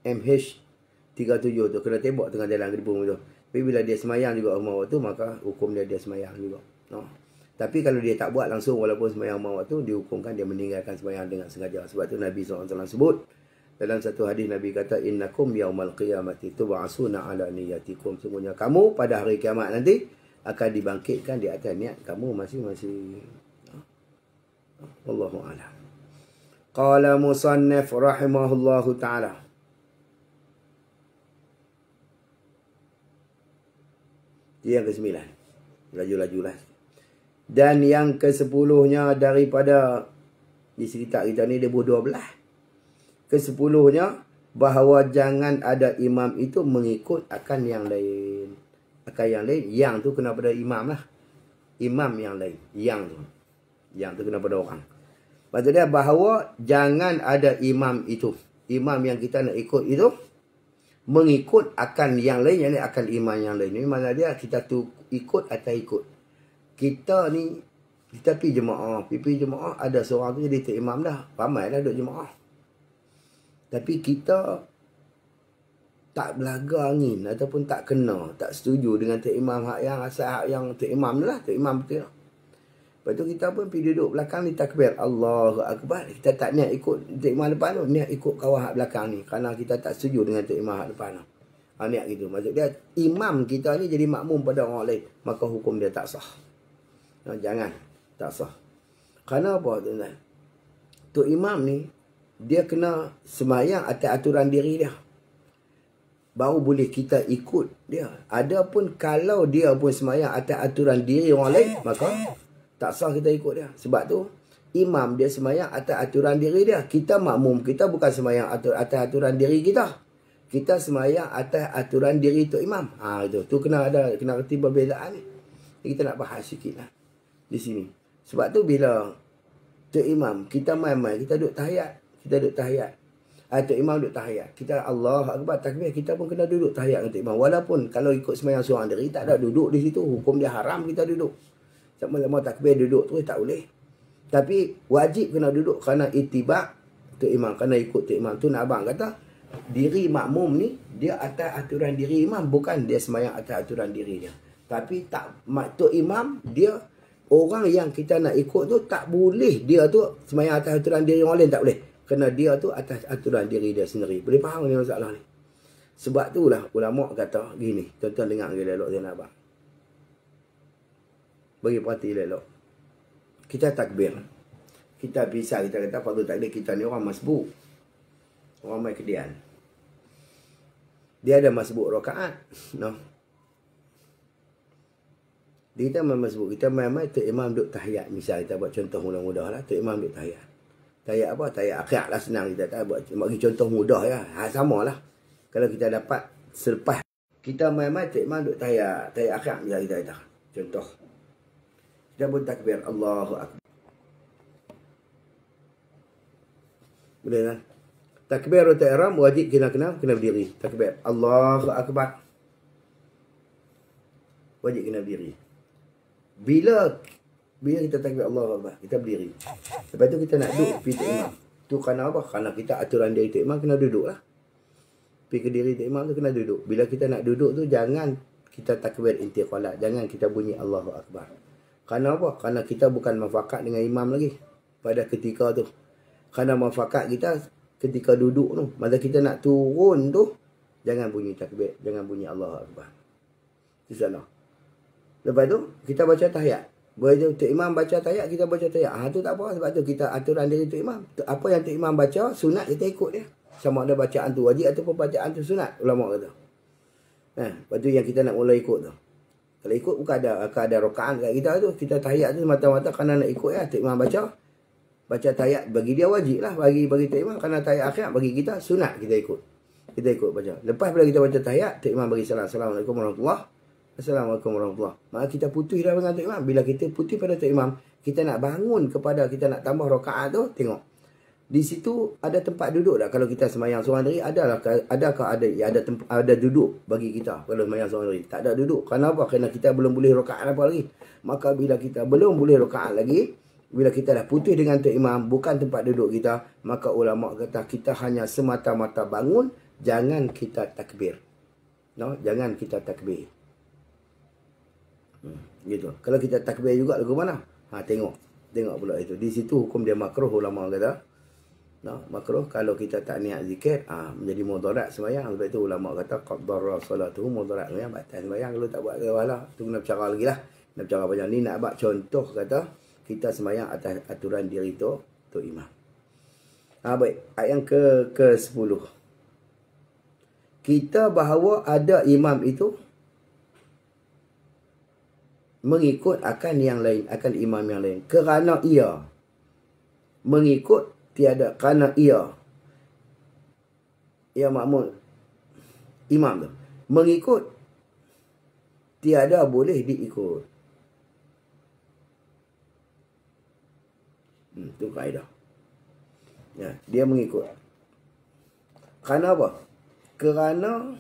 MH37 tu kena tembak tengah jalan gedebung tu. Tapi bila dia sembahyang juga umar waktu, maka hukum dia sembahyang juga. Tapi kalau dia tak buat langsung walaupun sembahyang umar waktu, dihukumkan dia meninggalkan sembahyang dengan sengaja. Sebab tu Nabi SAW sebut dalam satu hadis, Nabi kata innakum yaumal qiyamati tub'asuna ala niyatikum. Sungguhnya kamu pada hari kiamat nanti akan dibangkitkan di atas niat kamu masing-masing. Wallahu a'lam. Qala musannif rahimahullahu ta'ala. Yang ke-9. Laju-lajulah. Dan yang ke-10-nya daripada di sekitar kita ni dia 12. Ke-10-nya bahawa jangan ada imam itu mengikut akan yang lain. Akan yang lain, yang tu kena pada imam lah. Imam yang lain, yang tu kena pada orang. Maksudnya bahawa jangan ada imam itu, imam yang kita nak ikut itu mengikut akan yang lain, yang akan imam yang lain. Ini maknanya dia kita tu ikut atau ikut. Kita ni kita pergi jemaah, ada seorang tu jadi tok imam dah, ramai dah duduk jemaah. Tapi kita tak belaga angin ataupun tak kena, tak setuju dengan tok imam hak yang asal hak yang tok imam lah, tok imam betul. Lepas tu kita pun pergi duduk belakang ni takbir Allahu Akbar. Kita tak niat ikut tok imam depan tu, niat ikut kawan hak belakang ni kerana kita tak setuju dengan tok imam hak depan tu. Niat gitu. Maksud dia imam kita ni jadi makmum pada orang lain, maka hukum dia tak sah. Jangan, tak sah. Kerana apa tuan-tuan? Tok imam ni dia kena sembahyang atas aturan diri dia, baru boleh kita ikut dia. Adapun kalau dia pun sembahyang atas aturan diri orang lain, maka tak sah kita ikut dia. Sebab tu imam dia sembahyang atas aturan diri dia. Kita makmum, kita bukan sembahyang atas aturan diri kita. Kita sembahyang atas aturan diri tok imam. Itu. Tu kena reti perbezaan ni. Kita nak bahas sikit lah di sini. Sebab tu bila tok imam, kita main-main, kita duduk tahiyat. Tok imam duduk tahiyat. Kita Allah Akbar takbir, kita pun kena duduk tahiyat dengan tok imam. Walaupun kalau ikut sembahyang seorang diri, tak ada duduk di situ. Hukum dia haram kita duduk. Sama-sama takbir duduk tu tak boleh. Tapi wajib kena duduk kerana itibak tok imam, kena ikut tok imam. Tu nak abang kata, diri makmum ni dia atas aturan diri imam, bukan dia sembahyang atas aturan diri dia. Tapi tak, tok imam dia orang yang kita nak ikut tu tak boleh dia tu sembahyang atas aturan diri orang lain, tak boleh. Kerana dia tu atas aturan diri dia sendiri. Boleh faham ni masalah ni? Sebab itulah ulama kata gini, tuan-tuan dengar elok saya nak abang. Bagi perhati elok. Kita takbir. Kita pisah, kita kata fardu takbir, kita ni orang masbuk. Orang main kedian. Dia ada masbuk rakaat. No. Kita memang sebut, kita memang Tok Imam duduk tahiyat. Misal kita buat contoh mudah-mudah lah. Tok Imam duduk tahiyat. Tahiyat apa? Tahiyat akhirat lah, senang kita tak buat. Bagi contoh mudah ya. Sama lah. Kalau kita dapat selepas. Kita memang Tok Imam duduk tahiyat. Tahiyat akhirat misal kita kata. Contoh. Kita pun takbir. Allahu Akbar. Boleh kan? Takbiratul ihram wajib kena berdiri. Takbir. Allahu Akbar. Wajib kena berdiri. Bila kita takbir Allahu Akbar, kita berdiri. Lepas tu kita nak duduk pergi Tok Imam. Tu kerana apa? Kerana kita aturan dari Tok Imam kena duduk lah. Pergi ke diri Tok Imam tu kena duduk. Bila kita nak duduk tu jangan kita takbir intiqalat. Jangan kita bunyi Allahu Akbar. Kerana apa? Kerana kita bukan mufakat dengan imam lagi pada ketika tu. Kerana mufakat kita ketika duduk tu. Masa kita nak turun tu, jangan bunyi takbir. Jangan bunyi Allahu Akbar. Itu salah. Lepas tu, kita baca tahiyat. Bila Tok Imam baca tahiyat, kita baca tahiyat. Tu tak apa. Sebab tu kita aturan dari Tok Imam. Apa yang Tok Imam baca, sunat kita ikut dia. Sama ada bacaan tu wajib ataupun bacaan tu sunat. Ulama kata. Lepas tu yang kita nak mula ikut tu. Kalau ikut bukan ada rokaan kat kita tu. Kita tahiyat tu mata-mata kerana nak ikut ya. Tok Imam baca tahiyat bagi dia wajib lah. Bagi Tok Imam. Kerana tahiyat akhirat bagi kita sunat kita ikut. Kita ikut baca. Lepas bila kita baca tahiyat, Tok Imam bagi salam. Assalamualaikum warahmatullahi. Assalamualaikum warahmatullahi. Maka kita putus dah dengan Tok Imam. Bila kita putus pada Tok Imam, kita nak bangun kepada kita nak tambah rakaat tu, tengok. Di situ ada tempat duduk dah. Kalau kita sembahyang seorang diri, adakah ada duduk bagi kita kalau sembahyang seorang diri? Tak ada duduk. Kenapa? Kerana kita belum boleh rakaat apa lagi. Maka bila kita belum boleh rakaat lagi, bila kita dah putus dengan Tok Imam, bukan tempat duduk kita, maka ulama kata kita hanya semata-mata bangun, jangan kita takbir. Jangan kita takbir. Gitu. Kalau kita takbir juga lagu mana? Tengok pula itu. Di situ hukum dia makruh, ulama kata. Makruh kalau kita tak niat zikir, menjadi mudarat sembahyang. Sebab itu ulama kata qaddara salatuhu mudarat sembahyang, batal sembahyang kalau tak buat kewalah. Tu kena bercara lagi lah. Nak bercara macam ni, nak buat contoh kata kita sembahyang atas aturan diri Tok Imam. Baik, ayat yang ke-10. Kita bahawa ada imam itu mengikut akan yang lain, akan imam yang lain. Kerana ia mengikut tiada, kerana ia makmum imam tu mengikut tiada boleh diikut. Tu kaedah. Dia mengikut. Kerana apa? Kerana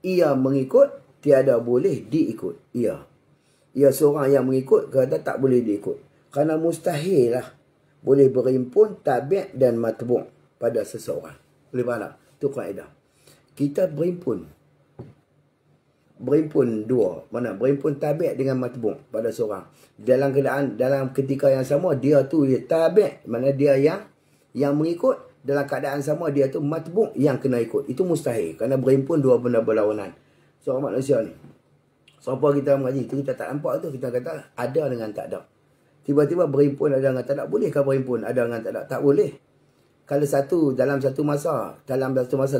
ia mengikut, tiada boleh diikut. Ia seorang yang mengikut, kata tak boleh diikut. Kerana mustahil lah boleh berhimpun tabi' dan matbu' pada seseorang. Boleh faham tak? Itu kaedah. Kita berhimpun dua. Mana? Berhimpun tabi' dengan matbu' pada seorang. Dalam ketika yang sama, dia tu tabi'. Mana dia yang mengikut. Dalam keadaan sama, dia tu matbu' yang kena ikut. Itu mustahil. Kerana berhimpun dua benda berlawanan. Seorang manusia ni. Siapa kita mengaji, itu kita tak nampak tu. Kita kata ada dengan tak ada. Tiba-tiba berhimpun ada dengan tak ada. Bolehkah berhimpun ada dengan tak ada? Tak boleh. Kalau dalam satu masa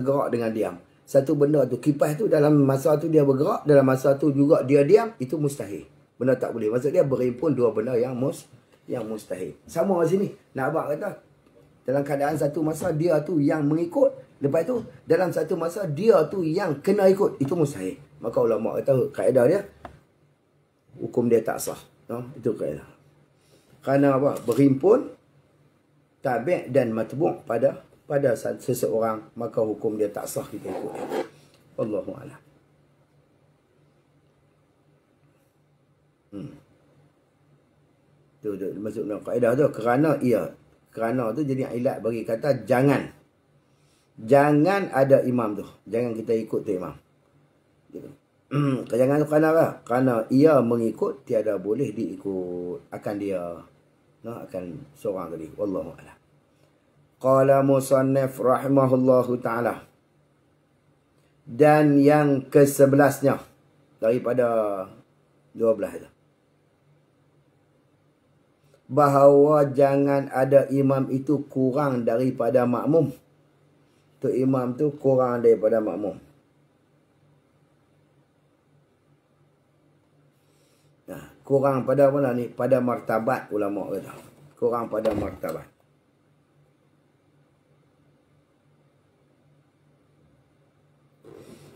gerak dengan diam. Satu benda tu, kipas tu dalam masa tu dia bergerak, dalam masa tu juga dia diam, itu mustahil. Benda tak boleh. Maksud dia berhimpun dua benda yang mustahil. Sama di sini. Nak abang kata, dalam keadaan satu masa dia tu yang mengikut, lepas tu dalam satu masa dia tu yang kena ikut, itu mustahil. Maka ulama kata kaedah dia, hukum dia tak sah. Itu kaedah. Kerana apa? Berhimpun tabi' dan matbu' pada seseorang, maka hukum dia tak sah kita ikut dia. Wallahu a'lam. Tu masuk dalam kaedah tu. Kerana tu jadi ilat bagi kata jangan ada imam tu. Jangan kita ikut tu imam. Jangan kerana apa? Kerana ia mengikut, tiada boleh diikut. Akan dia. Akan seorang tadi. Wallahu a'lam. Qala musannif rahimahullahu ta'ala. Dan yang ke-11-nya. Daripada 12 tu. Bahawa jangan ada imam itu kurang daripada makmum. Tu imam tu kurang daripada makmum. kurang pada mana ni? Pada martabat ulama kata. Kurang pada martabat.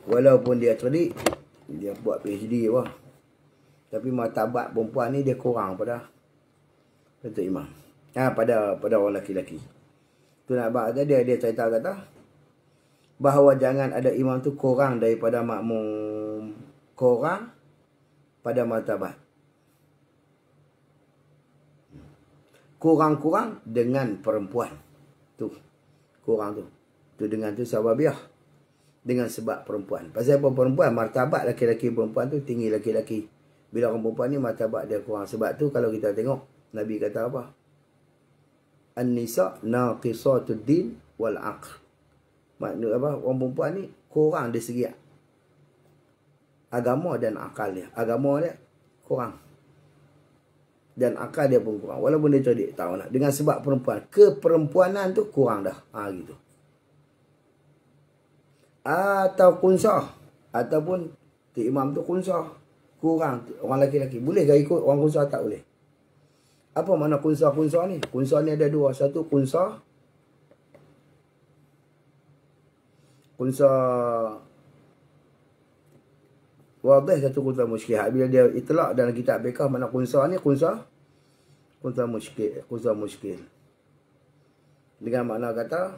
Walaupun dia cerdik, dia buat PhD apa. Tapi martabat perempuan ni dia kurang pada Datuk Imam. Pada orang lelaki-lelaki. Tu nak abang dia cerita kata bahawa jangan ada imam tu kurang daripada makmum, kurang pada martabat. Kurang-kurang dengan perempuan. Tu. Kurang tu. Tu dengan tu sababiah. Dengan sebab perempuan. Pasal apa perempuan? Martabat laki-laki perempuan tu tinggi laki-laki. Bila orang perempuan ni martabat dia kurang. Sebab tu kalau kita tengok Nabi kata apa? An-nisa naqisatud din wal aql. Maknanya apa? Orang perempuan ni kurang dari segi agama dan akal dia. Agama dia kurang. Dan akal dia pun kurang. Walaupun dia cerdik, tahu nak. Dengan sebab perempuan. Keperempuanan tu kurang dah. Gitu. Atau kunsah. Ataupun imam tu kunsah. Kurang. Orang lelaki-lelaki. Boleh ke ikut orang kunsah? Tak boleh. Apa makna kunsah-kunsah ni? Kunsah ni ada dua. Satu kunsah. Kunsah wadih, satu kunsah muskil. Bila dia itlak dalam kitab bekah mana kunsah ni, kunsah muskil. Dengan makna kata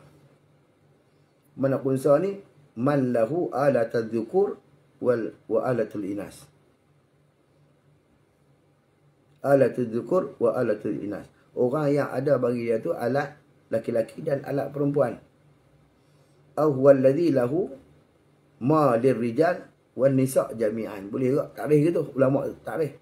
mana kunsah ni man lahu alatul dzukur wa alatul inas. Alatul dzukur wa alatul inas. Orang yang ada bagi dia tu alat laki-laki dan alat perempuan. Aw huwallazi lahu ma lirrijal wan nisa jami'an. Boleh tak? Takrif gitu ulama takrif.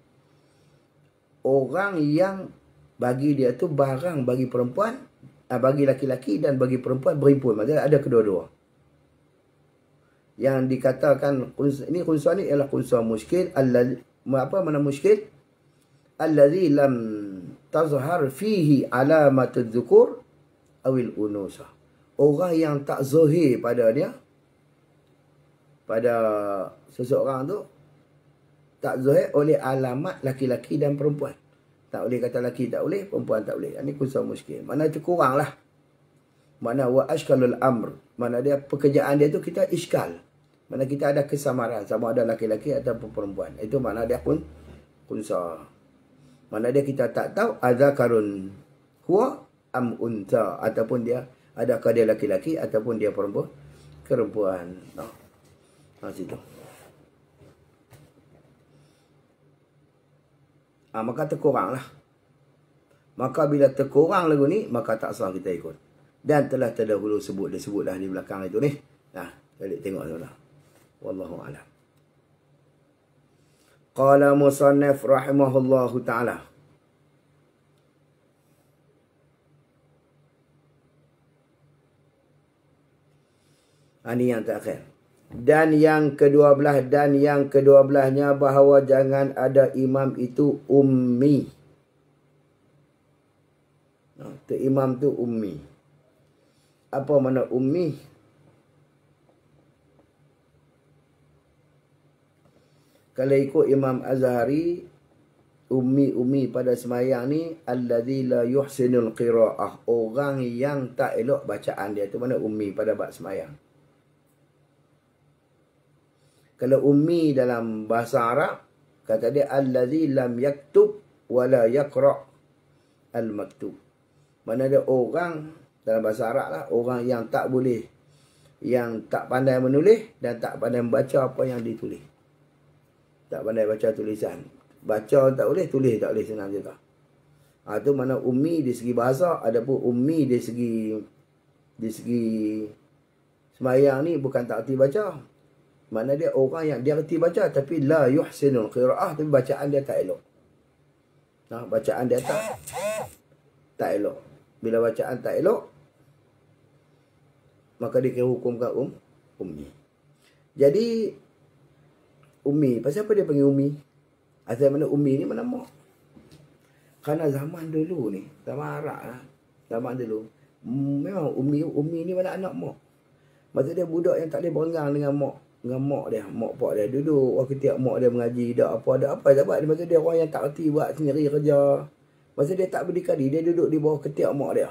Orang yang bagi dia tu barang bagi perempuan, bagi laki-laki dan bagi perempuan berhimpun. Maksudnya ada kedua-dua. Yang dikatakan ini kunsah ni ialah kunsah muskil. Mana muskil? Allazi lam tazhar fihi alamatul dzukur awil unusa. Orang yang tak zahir pada dia, pada seseorang tu, tak zahir oleh alamat laki-laki dan perempuan. Tak boleh kata laki tak boleh, perempuan tak boleh. Ini kunsah muskil. Mana itu kurang lah. Mana wa ashkalul amr. Mana dia pekerjaan dia tu kita iskal. Mana kita ada kesamaran. Sama ada laki-laki ataupun perempuan. Itu mana dia pun kunsah. Mana dia kita tak tahu adzakarun huwa am unta. Ataupun dia adakah dia laki-laki ataupun dia perempuan. Situ. Maka terkurang lah. Maka bila terkurang lagu ni, maka tak sah kita ikut. Dan telah terdahulu disebutlah di belakang itu ni. Balik tengok dulu. Wallahu a'lam. Qala musannif rahimahullahu ta'ala. Ini yang terakhir. Dan yang kedua-belahnya bahawa jangan ada imam itu ummi. Imam tu ummi. Apa makna ummi? Kalau ikut Imam Azhari, ummi pada semayang ni allazi la yuhsinul qiraah. Orang yang tak elok bacaan dia tu mana ummi pada bab semayang. Kalau ummi dalam bahasa Arab, kata dia allazi lam yaktub wala yaqra al-maktub. Mana dia orang dalam bahasa Arab lah, orang yang tak boleh, yang tak pandai menulis dan tak pandai membaca apa yang ditulis. Tak pandai baca tulisan. Baca tak boleh, tulis tak boleh, senang je tak. Itu mana ummi di segi bahasa, adapun ummi di segi semayang ni bukan tak erti baca. Mana dia orang yang dia erti baca tapi la yuhsinul qiraah, tapi bacaan dia tak elok. Bacaan dia tak elok. Bila bacaan tak elok, maka dia kira hukumkan ummi. Jadi ummi, pasal apa dia panggil ummi? Asal mana ummi ni mana mak? Kerana zaman dulu ni, zaman Arab lah, zaman dulu memang ummi ni mana anak mak. Maksud dia budak yang tak boleh berengang dengan mak. dengan mak dia, mak pak dia duduk ketiak mak dia mengaji, tak apa sebab dia masa dia orang yang tak reti buat sendiri kerja. Masa dia tak berdikari, dia duduk di bawah ketiak mak dia.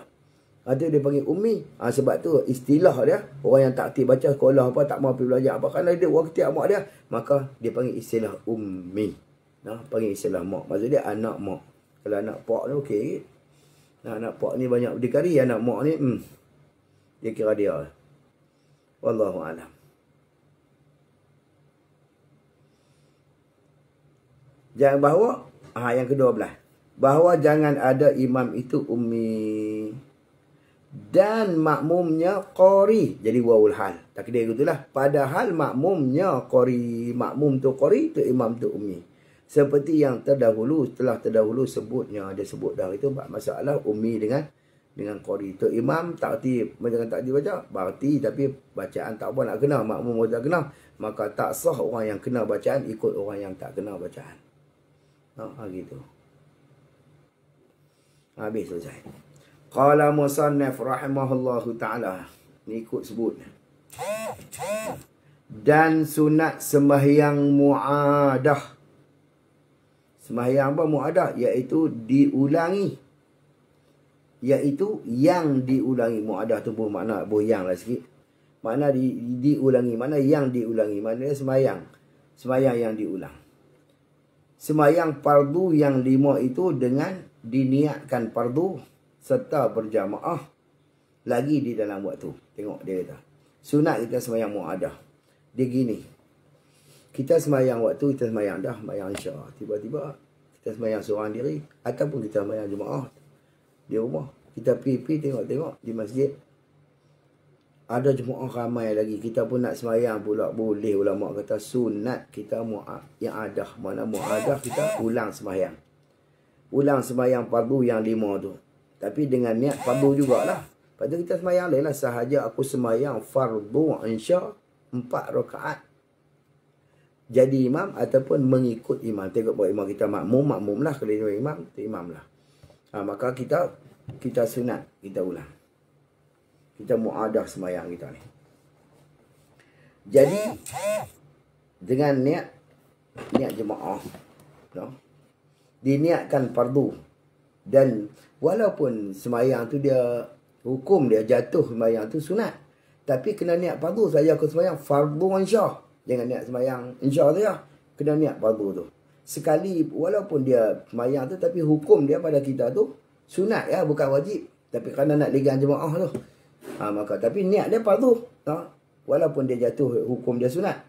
Tu dia panggil ummi. Sebab tu istilah dia, orang yang tak reti baca sekolah apa, tak mahu pergi belajar apa, kalau dia bawah ketiak mak dia, maka dia panggil istilah ummi. Panggil istilah mak. Maksud dia anak mak. Kalau anak pak ni okey. Anak pak ni banyak berdikari, anak mak ni dia kira dia. Wallahu a'lam. Jangan bahawa yang ke-12, bahawa jangan ada imam itu ummi dan makmumnya qari. Jadi wawul hal. Takdir gitulah. Padahal makmumnya qari. Makmum tu qari, tu imam tu ummi. Seperti yang telah terdahulu sebutnya. Dia sebut dah itu masalah ummi dengan qari. Tu imam tak erti, macam tak dibaca, berarti tapi bacaan tak apa nak kena, makmum pun tak kena. Maka tak sah orang yang kena bacaan ikut orang yang tak kena bacaan. Gitu. Habis selesai. Qala musannaf rahimahullahu ta'ala. Ni ikut sebut. Dan sunat sembahyang mu'adah. Sembahyang apa mu'adah? Iaitu diulangi. Iaitu yang diulangi. Mu'adah tu pun makna boyang lah sikit. Makna diulangi. Makna yang diulangi. Maknanya sembahyang. Sembahyang yang diulang. Sembahyang fardu yang 5 itu dengan diniatkan fardu serta berjamaah lagi di dalam waktu. Tengok dia kata. Sunat kita sembahyang mu'adah. Dia gini. Kita sembahyang waktu, kita sembahyang dah, sembahyang isya. Tiba-tiba kita sembahyang seorang diri ataupun kita sembahyang jemaah di rumah. Kita pergi tengok-tengok di masjid. Ada jemaah ramai lagi. Kita pun nak sembahyang pula. Boleh ulama kata sunat kita yang ada. Mana mu'adah kita ulang sembahyang. Ulang sembahyang fardu yang 5 tu. Tapi dengan niat fardu jugalah. Lepas tu kita sembahyang lain lah. Sahaja aku sembahyang fardu insya 4 rakaat. Jadi imam ataupun mengikut imam. Tengok bahawa imam kita makmum lah. Kalau dia imam, tu imam lah. Maka kita sunat. Kita ulang. Kita mu'adah sembahyang kita ni. Jadi dengan niat jemaah, diniatkan fardu. Dan walaupun sembahyang tu dia hukum dia jatuh sembahyang tu sunat, tapi kena niat fardu saja. Aku sembahyang fardu insya. Jangan niat sembahyang insya saja. Kena niat fardu tu. Sekali walaupun dia sembahyang tu, tapi hukum dia pada kita tu sunat ya, bukan wajib. Tapi kerana nak ligan jemaah tu. Maka tapi niat dia fardu. Walaupun dia jatuh hukum dia sunat.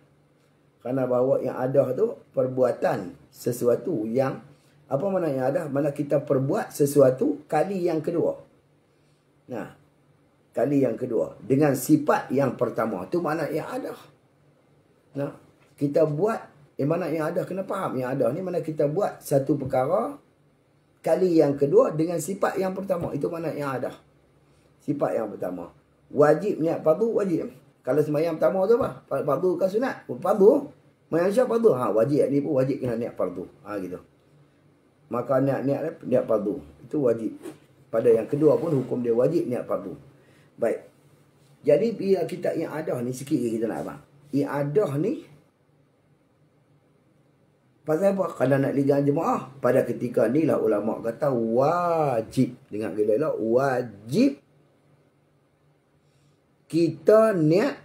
Kerana bahawa yang ada tu perbuatan sesuatu yang apa mana yang ada? Mana kita perbuat sesuatu kali yang kedua. Kali yang kedua dengan sifat yang pertama. Tu makna yang ada. Kita buat mana yang ada, kena faham yang ada ni mana kita buat satu perkara kali yang kedua dengan sifat yang pertama. Itu makna yang ada. Sifat yang pertama. Wajib niat fardu, wajib. Kalau sembahyang pertama tu apa? Fardu kan sunat? Fardu. Sembahyang isyak fardu. Wajib ni pun wajib kena niat fardu. Gitu. Maka niat fardu. Itu wajib. Pada yang kedua pun hukum dia wajib niat fardu. Baik. Jadi bila kita i'adah ni sikit kita nak abang. I'adah ni pasal apa? Kalau nak ligan jemaah pada ketika ni lah ulama kata wajib. Dengar gila lah. Wajib kita niat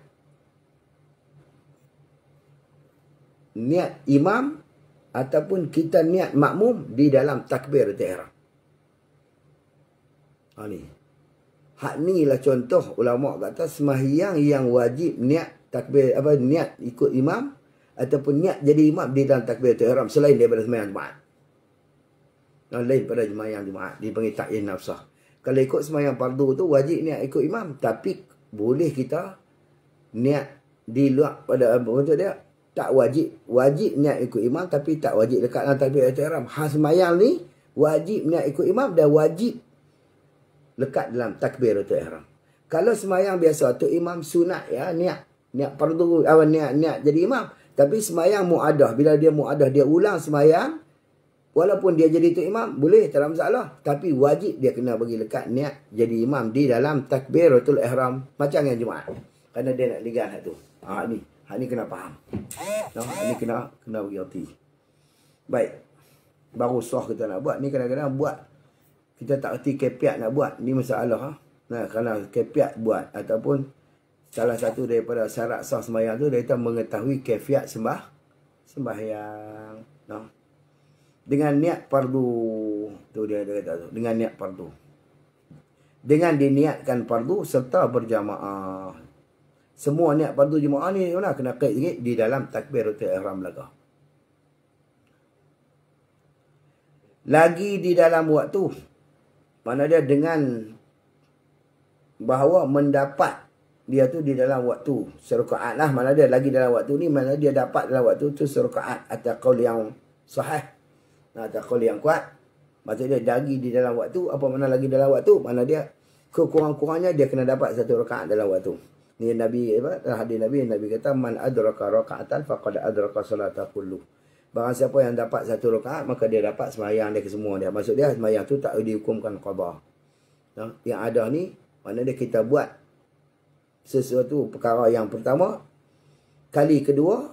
imam ataupun kita niat makmum di dalam takbiratul ihram. Ni. Hak ni lah contoh ulama kata sembahyang yang wajib niat takbir niat ikut imam ataupun niat jadi imam di dalam takbiratul ihram selain daripada sembahyang Jumaat. Lain pada sembahyang Jumaat dipanggil ta'yin nafsah. Kalau ikut sembahyang fardu tu wajib niat ikut imam, tapi boleh kita niat di luar pada untuk dia tak wajib. Wajib niat ikut imam tapi tak wajib dekat dalam takbiratul ihram. Sembahyang ni wajib niat ikut imam dan wajib lekat dalam takbiratul ihram. Kalau sembahyang biasa tu imam sunat ya niat fardu niat jadi imam, tapi sembahyang mu'adah, bila dia mu'adah dia ulang sembahyang walaupun dia jadi tu imam boleh, tak ada masalah, tapi wajib dia kena bagi lekat niat jadi imam di dalam takbiratul ihram macam yang Jumaat. Kerana dia nak ligan tu. Ni Hak ni kena faham. Hak ni kena bergerti. Baik. Baru sah kita nak buat. Ni kadang-kadang buat kita tak erti kepiat nak buat. Ni masalah. Nah, kalau kepiat buat ataupun salah satu daripada syarat sah sembahyang tu dia mengetahui kefiat sembahyang. Nah. Dengan niat fardu. Tu dia kata tu. Dengan niat fardu. Dengan diniatkan fardu serta berjamaah. Semua niat fardu jemaah ni kena kait sikit di dalam takbiratul ihram belaka. Lagi di dalam waktu. Mana dia dengan bahawa mendapat dia tu di dalam waktu serakaat lah. Mana dia lagi dalam waktu ni, mana dia dapat dalam waktu tu serakaat atau qaul yang sahih. Atau qaul yang kuat. Maksudnya lagi di dalam waktu. Apa mana lagi dalam waktu? Mana dia kekurang-kurangnya dia kena dapat satu rakaat dalam waktu. Ni Nabi hadis Nabi kata man adraka raka'atan faqad adraka salata kullu. Barang siapa yang dapat satu rakaat maka dia dapat sembahyang dia kesemua dia. Maksud dia sembahyang tu tak dihukumkan qada. Yang ada ni mana dia kita buat sesuatu perkara yang pertama, kali kedua,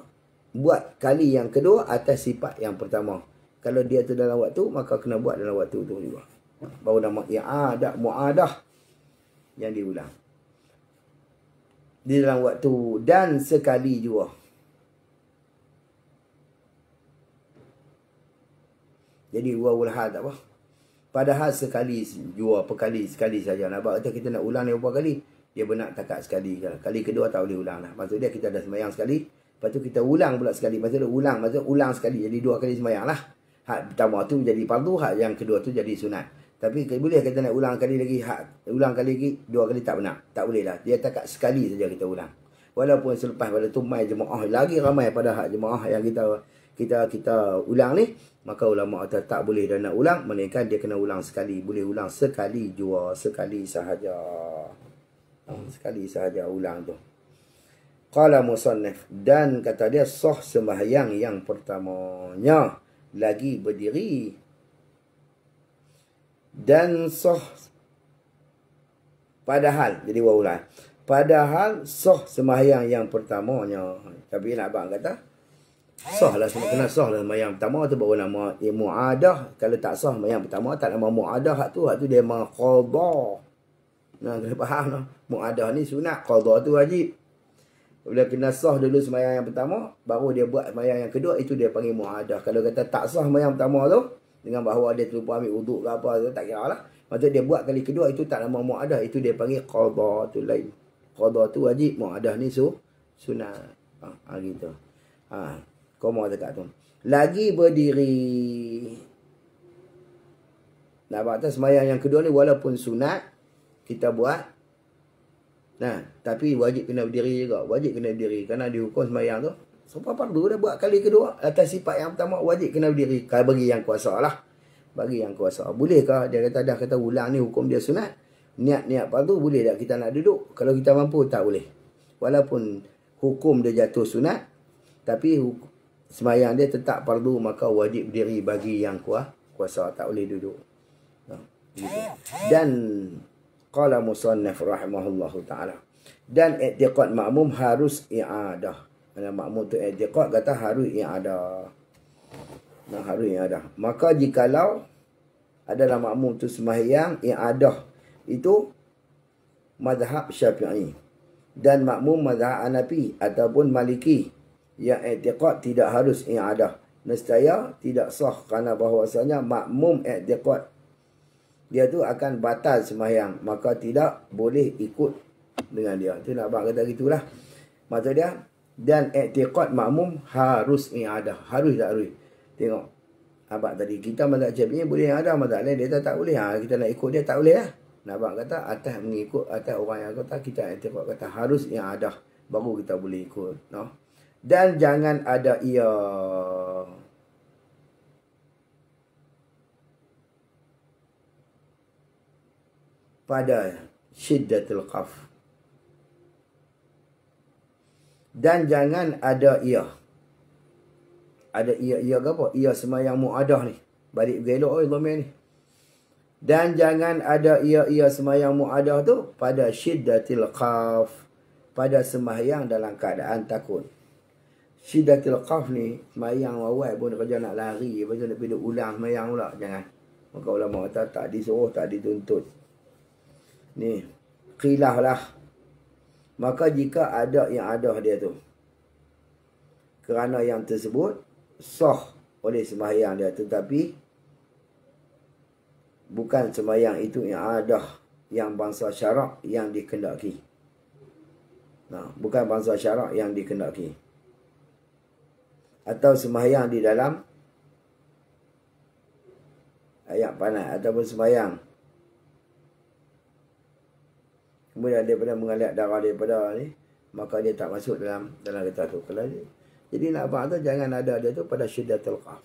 buat kali yang kedua atas sifat yang pertama. Kalau dia tu dalam waktu maka kena buat dalam waktu tu juga. Baru nama i'adah mu'adah yang diulang. Di dalam waktu dan sekali jua. Jadi wawul hal tak apa. Padahal sekali jua, sekali saja. Nak kata kita nak ulang ni berapa kali? Dia benar takat sekali. Kali kedua tak boleh ulang lah. Maksud dia kita dah sembahyang sekali. Lepas tu kita ulang pula sekali. Maksud dia ulang sekali. Jadi 2 kali sembahyang lah. Hak pertama tu jadi fardu, hak yang kedua tu jadi sunat. Tapi boleh kita nak ulang kali lagi, ulang kali lagi, 2 kali tak benar. Tak boleh lah. Dia takat sekali saja kita ulang. Walaupun selepas pada tu mai jemaah lagi ramai pada hak jemaah yang kita ulang ni, maka ulama kata tak boleh dah nak ulang, melainkan dia kena ulang sekali. Boleh ulang sekali jua, sekali sahaja. Sekali sahaja ulang tu. Qala musannif, dan kata dia sah sembahyang yang pertamanya lagi berdiri. Dan sah padahal, jadi waulah. Padahal sah sembahyang yang pertamanya. Tapi nak abang kata sah lah, semua kena sah lah sembahyang pertama tu baru nama mu'adah. Kalau tak sah sembahyang pertama tak nama mu'adah, hak tu dia nama qada. Nah, kena faham lah. Mu'adah ni sunat, qada tu wajib. Bila kena sah dulu sembahyang yang pertama, baru dia buat sembahyang yang kedua, itu dia panggil mu'adah. Kalau kata tak sah sembahyang pertama tu, dengan bahawa dia terlupa ambil wuduk ke apa, tak kira lah. Maksud dia buat kali kedua, itu tak nama mu'adah, itu dia panggil qada tu lain. Qada tu wajib, mu'adah ni sunat. Gitu. Koma dekat tu. Lagi berdiri. Nak baca sembahyang yang kedua ni walaupun sunat, kita buat. Nah, tapi wajib kena berdiri juga. Wajib kena berdiri. Kerana dihukum sembahyang tu. Sebab fardu dah buat kali kedua. Atas sifat yang pertama, wajib kena berdiri. Kalau bagi yang kuasa lah. Bagi yang kuasa. Bolehkah dia kata dah kata ulang ni hukum dia sunat. Niat-niat fardu boleh tak kita nak duduk? Kalau kita mampu, tak boleh. Walaupun hukum dia jatuh sunat. Tapi sembahyang dia tetap fardu, maka wajib berdiri bagi yang kuasa. Tak boleh duduk. Gitu. Dan qala musannif rahimahullahu ta'ala. Dan i'tiqad makmum harus i'adah. Kalau makmum tu i'tiqad kata harus i'adah. Nah, harus i'adah. Maka jikalau adalah makmum tu sembahyang i'adah, itu mazhab Syafi'i. Dan makmum mazhab Hanafi ataupun Maliki yang i'tiqad tidak harus i'adah, nescaya tidak sah, kerana bahawasanya makmum i'tiqad dia tu akan batal sembahyang, maka tidak boleh ikut dengan dia. Tu nak abang kata gitulah. Maksud dia, dan i'tiqad makmum harus i'adah. Harus tak harus? Tengok abang tadi, kita mazhab Syafi'i boleh i'adah, mazhab lain dia tak boleh. Kita nak ikut dia tak boleh lah. Nak abang kata atas mengikut atas orang yang kata kita i'tiqad kata harus i'adah, baru kita boleh ikut. Dan jangan ada ia pada syiddatul qaf. Dan jangan ada ia. Ada ia ke apa? Ia sembahyang mu'adah ni. Balik gelok dhamir ni. Dan jangan ada ia sembahyang mu'adah tu pada syiddatul qaf. Pada sembahyang dalam keadaan takut. Syiddatul qaf ni, semayang awal pun kerja nak lari, lepas tu nak pergi ulang semayang pula. Jangan. Maka ulama kata tak disuruh, tak dituntut. Ni, khilaf lah. Maka jika ada yang ada dia tu, kerana yang tersebut sah oleh sembahyang dia, tetapi bukan sembahyang itu yang ada yang bangsa syarak yang dikendaki. Nah, bukan bangsa syarak yang dikendaki. Atau sembahyang di dalam ayat panas ataupun sembahyang kemudian daripada mengalir darah daripada ni, maka dia tak masuk dalam kata tu. Kalau dia, jadi nak faham tu jangan ada dia tu pada syiddatul qaf.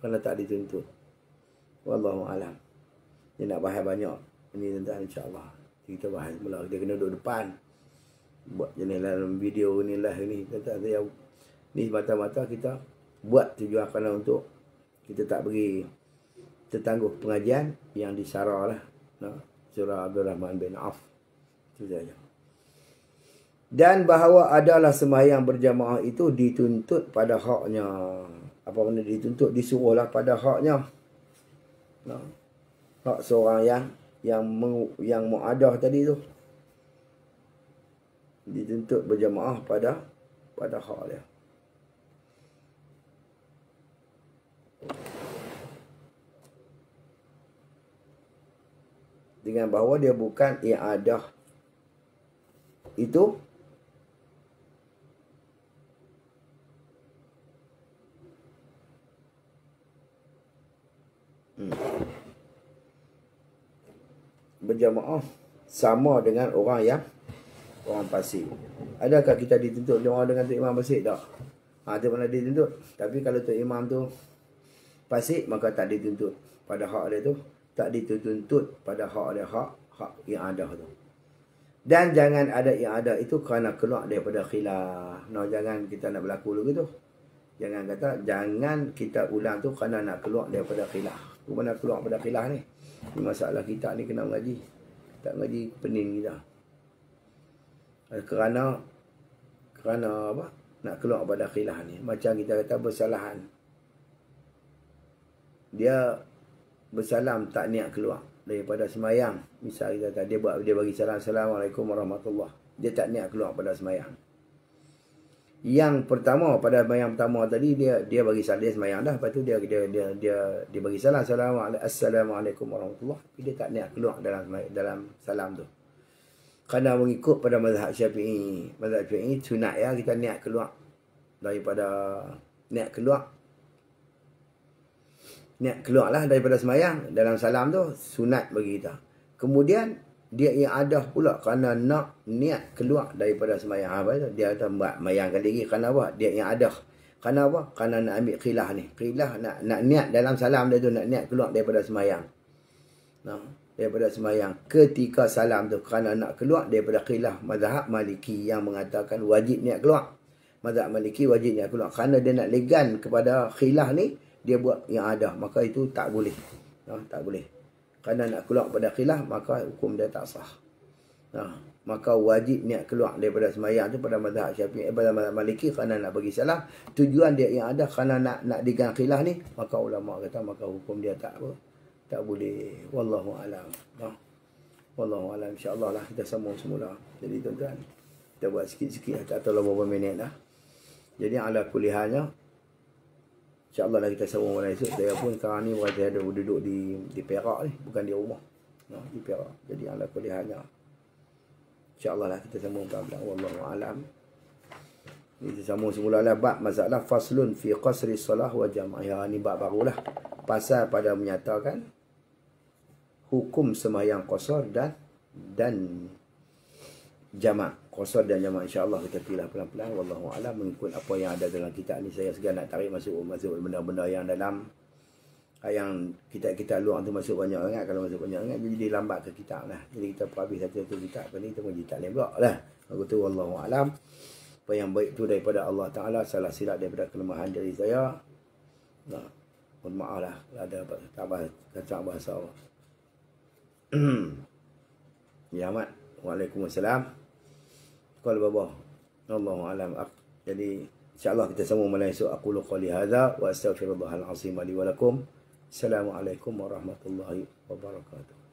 Kerana tak dituntut. Wallahu alam. Dia nak bahas banyak ini tentang insya-Allah. Kita bahas mula, kita kena duduk depan. Buat jenis dalam video ni lah ini tentang yang ni mata-mata kita buat tujuan kerana untuk kita tak bagi tertangguh pengajian yang disarah lah. Surah Abdul Rahman bin Auf. Itu saja. Dan bahawa adalah sembahyang berjamaah itu dituntut pada haknya. Apa benda dituntut? Disuruhlah pada haknya. Hak seorang yang muadah tadi tu. Dituntut berjamaah pada hak dia. Dengan bahawa dia bukan i'adah itu berjamaah sama dengan orang pasik. Adakah kita dituntut jamaah dengan Tok Imam pasik? Tak. Itu mana dituntut. Tapi kalau Tok Imam tu pasik, maka tak dituntut pada hak dia tu. Tak dituntut pada hak dia, hak yang ada tu. Dan jangan ada yang ada itu kerana keluar daripada khilaf. Jangan kita nak berlaku dulu gitu. Jangan kata, jangan kita ulang tu kerana nak keluar daripada khilaf. Mana keluar daripada khilaf ni? Ini masalah kita ni kena mengaji. Tak mengaji pening kita. Kerana apa? Nak keluar daripada khilaf ni. Macam kita kata bersalahan. Dia bersalam tak niat keluar daripada semayang. Misal kita kata dia bagi salam, Assalamualaikum warahmatullahi. Dia tak niat keluar pada semayang. Yang pertama pada semayang pertama tadi dia bagi salam, dia semayang dah, lepas tu dia bagi salam, Assalamualaikum warahmatullahi. Dia tak niat keluar dalam salam tu. Kerana mengikut pada mazhab Syafi'i. Mazhab Syafi'i sunat ya kita niat keluar daripada niat keluarlah daripada semayang dalam salam tu sunat bagi kita. Kemudian dia yang ada pula kerana nak niat keluar daripada semayang. Apa tu? Dia kata mayangkan lagi kerana apa? Dia yang ada. Kerana apa? Kerana nak ambil khilaf ni. Khilaf nak niat dalam salam dia tu nak niat keluar daripada semayang. Daripada semayang ketika salam tu kerana nak keluar daripada khilaf mazhab Maliki yang mengatakan wajib niat keluar. Mazhab Maliki wajib niat keluar kerana dia nak legan kepada khilaf ni. Dia buat yang ada, maka itu tak boleh. Tak boleh. Kerana nak keluar pada khilaf, maka hukum dia tak sah. Maka wajib niat keluar daripada semayang tu pada mazhab Syafi'i, pada mazhab Maliki kerana nak bagi salam. Tujuan dia yang ada kerana nak digang khilaf ni, maka ulama kata maka hukum dia tak boleh. Wallahu alam. Wallahu alam. Insya-Allah lah kita sambung semula. Jadi tuan-tuan, kita buat sikit-sikit atau beberapa minit dah. Jadi ala kulihannya InsyaAllah lah kita sambung pada esok. Saya pun sekarang ni berada ada duduk di Perak ni. Bukan di rumah. Di Perak. Jadi ala kulihannya. InsyaAllah lah kita sambung pelan-pelan. Wallahu'alam. Ini kita sambung semula lah. Bab masalah faslun fi qasri salah wa jama'ah. Ini bab barulah. Pasal pada menyatakan hukum sembahyang qasar dan jamak. Qasar dan jamak, insya-Allah kita pilih pelan-pelan. Wallahu a'lam, mengikut apa yang ada dalam kitab ni. Saya segan nak tarik masuk benda-benda yang dalam yang kita luar tu masuk banyak sangat. Kalau masuk banyak sangat jadi lambat ke kitab lah. Jadi kita habis satu kitab ni kita pun kitab lain pula lah. Aku tu wallahu a'lam. Apa yang baik tu daripada Allah Taala, salah silap daripada kelemahan diri saya. Mohon maaf lah ada kacau bahasa. Ya Ahmad. Waalaikumsalam. Kalau bapa. Allahu alam. Jadi InsyaAllah kita sambung malam esok. Aqulu qali hadza wa astaghfirullahal azim li wa lakum. Assalamualaikum warahmatullahi wabarakatuh.